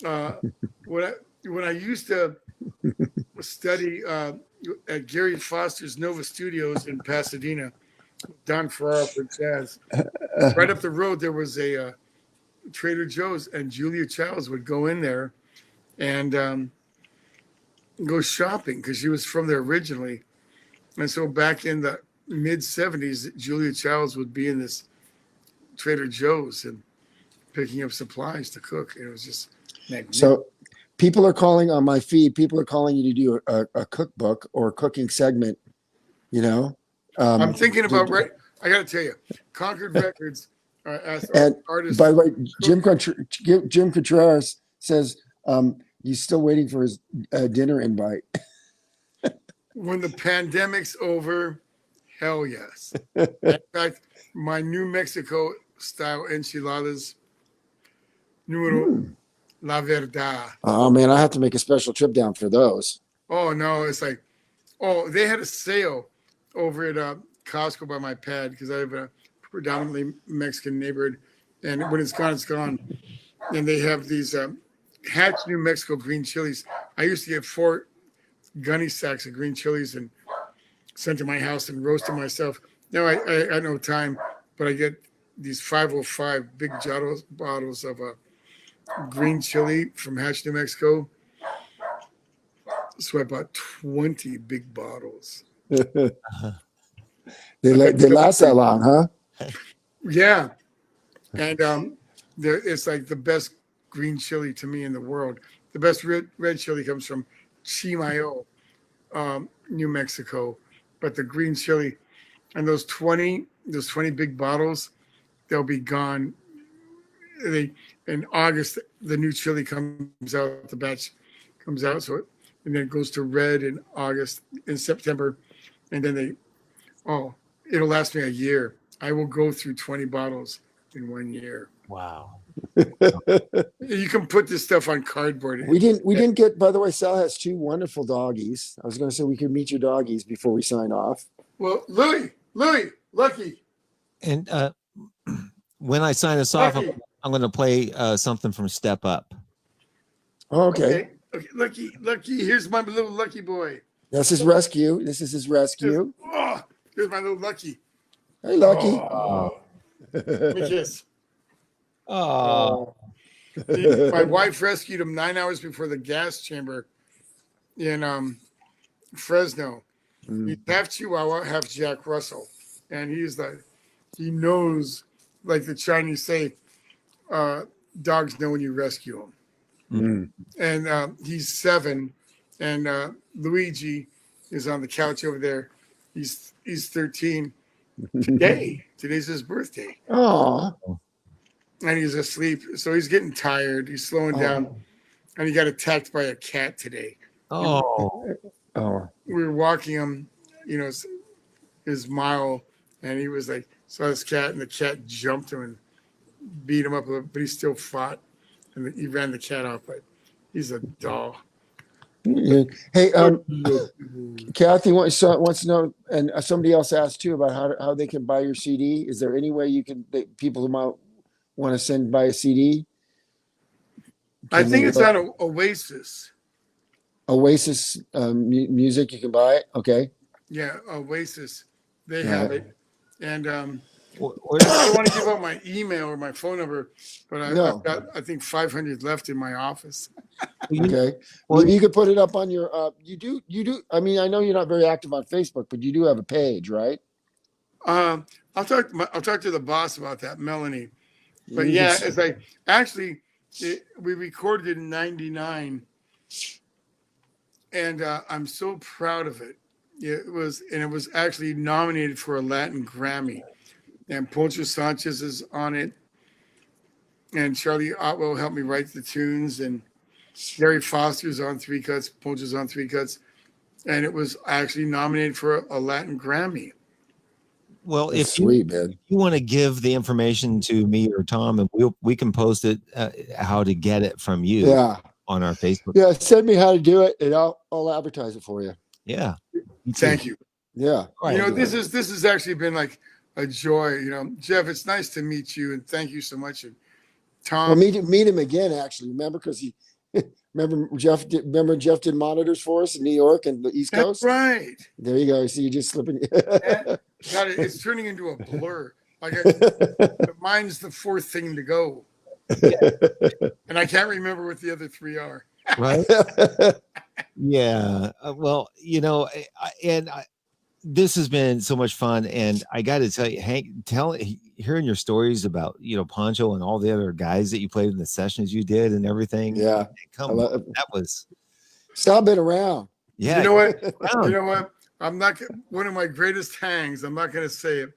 When I used to study at Gary Foster's Nova Studios in Pasadena, Don Ferraro for jazz. Right up the road, there was a Trader Joe's, and Julia Childs would go in there and go shopping because she was from there originally. And so back in the mid 70s, Julia Childs would be in this Trader Joe's and picking up supplies to cook. It was just magnificent. So people are calling on my feed. People are calling you to do a cookbook or a cooking segment, I'm thinking about I got to tell you, Concord Records asked artists. By the way, Jim Contreras says he's still waiting for his dinner invite. When the pandemic's over, hell yes. In fact, my New Mexico style enchiladas. Numero la verdad. Oh man, I have to make a special trip down for those. Oh no, it's like, oh, they had a sale over at Costco by my pad because I have a predominantly Mexican neighborhood, and when it's gone, it's gone. And they have these Hatch, New Mexico green chilies. I used to get 4 gunny sacks of green chilies and sent to my house and roast them myself. Now I had no time, but I get these 505 big bottles of green chili from Hatch, New Mexico. So I bought 20 big bottles. They last that long, huh? Yeah, and it's like the best green chili to me in the world. The best red chili comes from Chimayo, New Mexico, but the green chili and those 20 big bottles, they'll be gone. In August the new chili comes out, the batch comes out, and then it goes to red in August, in September, and then it'll last me a year. I will go through 20 bottles in 1 year. Wow. You can put this stuff on cardboard. We didn't get, by the way, Sal has 2 wonderful doggies. I was going to say we could meet your doggies before we sign off. Well, Louie, Lucky. And when I sign us off, I'm going to play something from Step Up. Okay. Okay, Lucky. Here's my little Lucky boy. That's his rescue. This is his rescue. Oh, here's my little Lucky. Hey, Lucky. Oh. Give me a kiss. Oh. My wife rescued him 9 hours before the gas chamber in Fresno. He's half Chihuahua, half Jack Russell, and he knows, like the Chinese say, dogs know when you rescue them. And he's 7, and Luigi is on the couch over there. He's 13 today. Today's his birthday. Oh. And he's asleep, so he's getting tired. He's slowing down, and he got attacked by a cat today. Oh. We were walking him, his mile, and he was like, saw this cat, and the cat jumped him and beat him up, but he still fought, and he ran the cat off. But he's a doll. Hey, Kathy wants to know, and somebody else asked too about how they can buy your CD. Is there any way people who might want to buy a CD? I think it's on Oasis. Oasis music, you can buy it. Okay. Yeah, Oasis. They have it. And I don't want to give out my email or my phone number, but I've got, I think, 500 left in my office. Okay. Well, you could put it up on your. You do. I mean, I know you're not very active on Facebook, but you do have a page, right? I'll talk to the boss about that, Melanie. But it's like actually we recorded it in '99, and I'm so proud of it. It was actually nominated for a Latin Grammy, and Poncho Sanchez is on it, and Charlie Otwell helped me write the tunes, and Gary Foster's on 3 cuts, Poncho's on 3 cuts, and it was actually nominated for a Latin Grammy. Well, That's if sweet, man. you want to give the information to me or Tom, and we can post it, how to get it from you on our Facebook. Yeah, send me how to do it, and I'll advertise it for you. Yeah. Thank you. Yeah. Right. This has actually been like a joy. Jeff, it's nice to meet you, and thank you so much. And Tom, well, meet him again. Actually, remember because Jeff did monitors for us in New York and the East Coast. That's right. There you go. See, you just slipping. God, it's turning into a blur. Like mine's the 4th thing to go, and I can't remember what the other 3 are. Right. Yeah. Well, this has been so much fun, and I got to tell you, Hank, hearing your stories about Poncho and all the other guys that you played in the sessions you did and everything. Yeah, that was. Stop it around. Yeah. You know what? I'm not one of my greatest hangs. I'm not going to say it,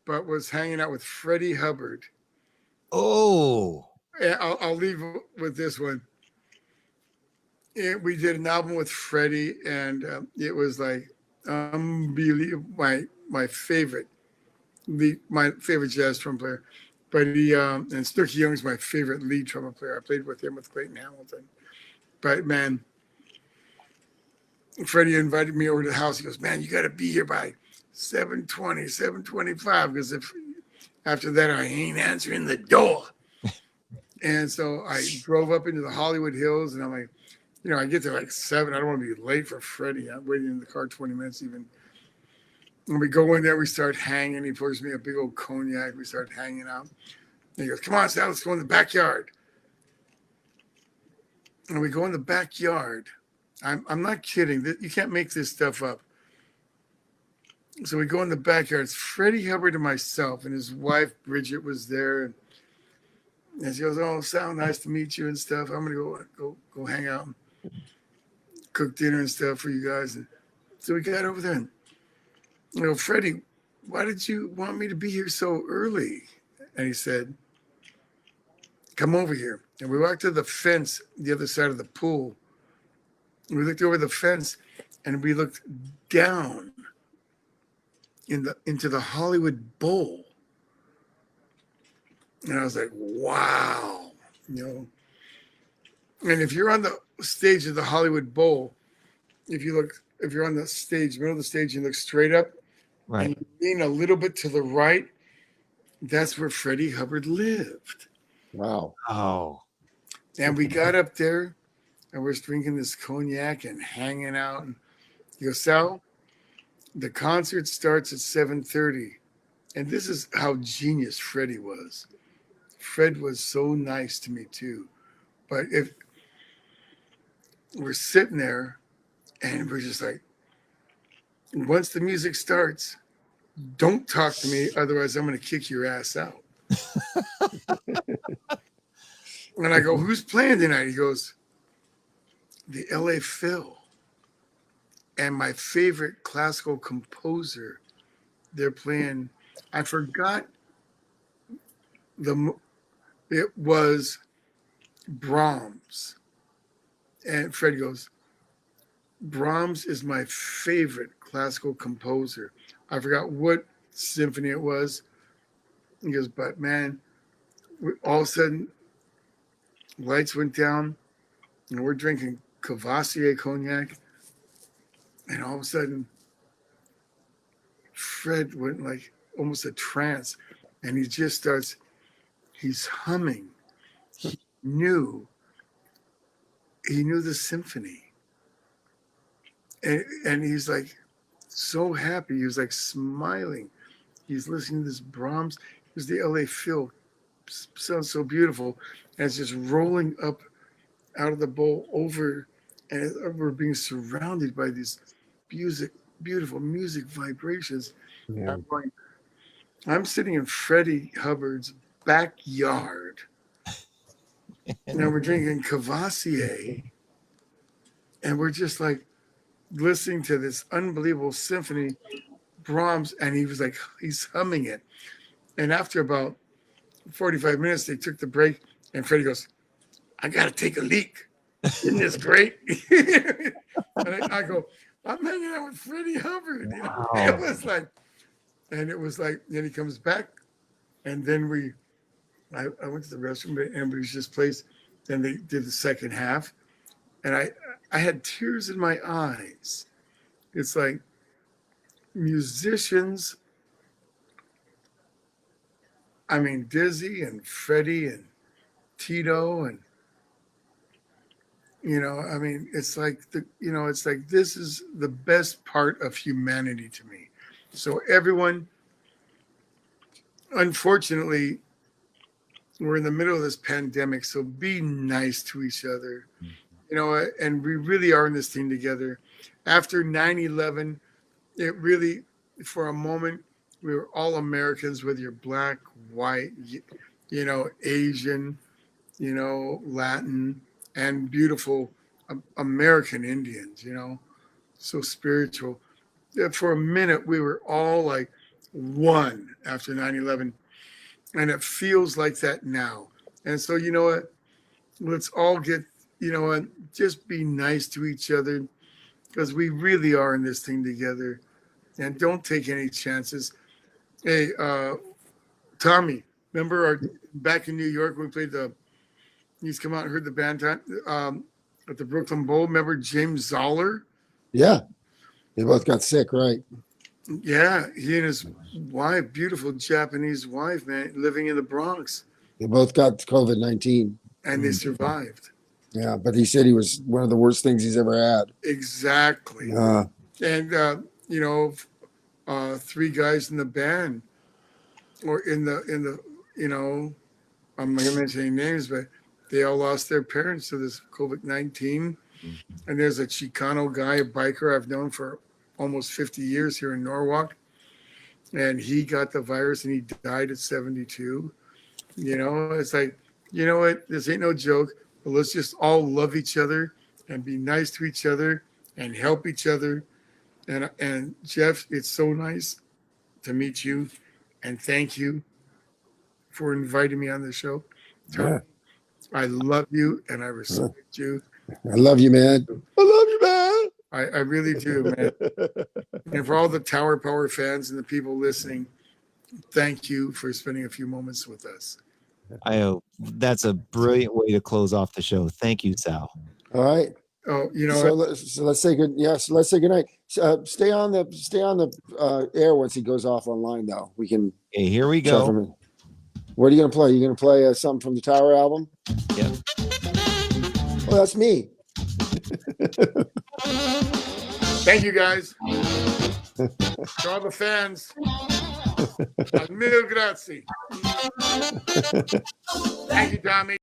but was hanging out with Freddie Hubbard. Oh. I'll leave with this one. We did an album with Freddie, and it was like unbelievable. My favorite jazz drum player. But he and Snooky Young's my favorite lead trumpet player. I played with him with Clayton Hamilton. But man, Freddie invited me over to the house. He goes, man, you got to be here by 7:20, 7:25, because if after that I ain't answering the door. And so I drove up into the Hollywood Hills, and I'm like, I get there like 7. I don't want to be late for Freddie. I'm waiting in the car 20 minutes even. When we go in there, we start hanging. He pours me a big old cognac. We start hanging out. And he goes, come on, Sal, let's go in the backyard. And we go in the backyard. I'm not kidding. You can't make this stuff up. So we go in the backyard. It's Freddie Hubbard and myself, and his wife, Bridget, was there. And she goes, oh, Sal, nice to meet you and stuff. I'm going to go hang out and cook dinner and stuff for you guys. And so we got over there and, Freddie, why did you want me to be here so early? And he said, come over here. And we walked to the fence, the other side of the pool. And we looked over the fence and we looked down into the Hollywood Bowl. And I was like, wow, And if you're on the stage of the Hollywood Bowl, if you're on the stage, middle of the stage, and look straight up, Right. and you lean a little bit to the right, that's where Freddie Hubbard lived. Wow. Oh. And we got up there, and we're drinking this cognac and hanging out. And he goes, Sal, the concert starts at 7:30. And this is how genius Freddie was. Fred was so nice to me, too. But if we're sitting there, and we're just like, once the music starts, don't talk to me, otherwise I'm going to kick your ass out. And I go, who's playing tonight? He goes, the LA Phil. And my favorite classical composer, they're playing, I forgot it was Brahms. And Fred goes, Brahms is my favorite classical composer. I forgot what symphony it was. He goes, but man, all of a sudden, lights went down, and we're drinking Cavassier cognac, and all of a sudden, Fred went like almost a trance, and he just starts, he's humming. He knew the symphony. And he's like so happy. He was like smiling. He's listening to this Brahms. It was the LA Phil. Sounds so beautiful. And it's just rolling up out of the bowl over, and we're being surrounded by these beautiful music vibrations. Yeah. I'm sitting in Freddie Hubbard's backyard. And we're drinking Cavassier. And we're just like listening to this unbelievable symphony, Brahms, and he was like, he's humming it. And after about 45 minutes, they took the break, and Freddie goes, I got to take a leak. Isn't this great? And I go, I'm hanging out with Freddie Hubbard. Wow. It was like, then he comes back, and then I went to the restroom, but everybody's just placed. Then they did the second half, and I had tears in my eyes. It's like musicians, I mean, Dizzy and Freddie and Tito and, I mean, it's like this is the best part of humanity to me. So everyone, unfortunately, we're in the middle of this pandemic, so be nice to each other. And we really are in this thing together. After 9/11, it really, for a moment, we were all Americans, whether you're black, white, Asian, Latin, and beautiful American Indians, so spiritual. For a minute, we were all like one after 9/11, and it feels like that now. And so, you know what? Let's all get, just be nice to each other, because we really are in this thing together, and don't take any chances. Hey, Tommy, remember back in New York, we played he's come out and heard the band time, at the Brooklyn Bowl. Remember James Zoller? Yeah. They both got sick, right? Yeah, he and his wife, beautiful Japanese wife, man, living in the Bronx, They both got COVID-19. and they survived. Yeah, but he said he was one of the worst things he's ever had. Exactly. And three guys in the band, or in the I'm not gonna mention any names, but they all lost their parents to this COVID-19. And there's a Chicano guy, a biker I've known for almost 50 years here in Norwalk, and he got the virus and he died at 72. It's like, you know what? This ain't no joke, but let's just all love each other and be nice to each other and help each other. And Jeff, it's so nice to meet you, and thank you for inviting me on the show. Yeah. I love you and I respect you. I love you, man. I love you, man. I really do, man. And for all the Tower Power fans and the people listening, thank you for spending a few moments with us. That's a brilliant way to close off the show. Thank you, Sal. All right. Oh, So let's say good. Yes, let's say good night. Stay on the air once he goes off online, though. We can. Okay, here we check go. him in. What are you gonna play? You gonna play something from the Tower album? Yep. Well, that's me. Thank you, guys. To all the fans. Mil grazie. Thank you, Tommy.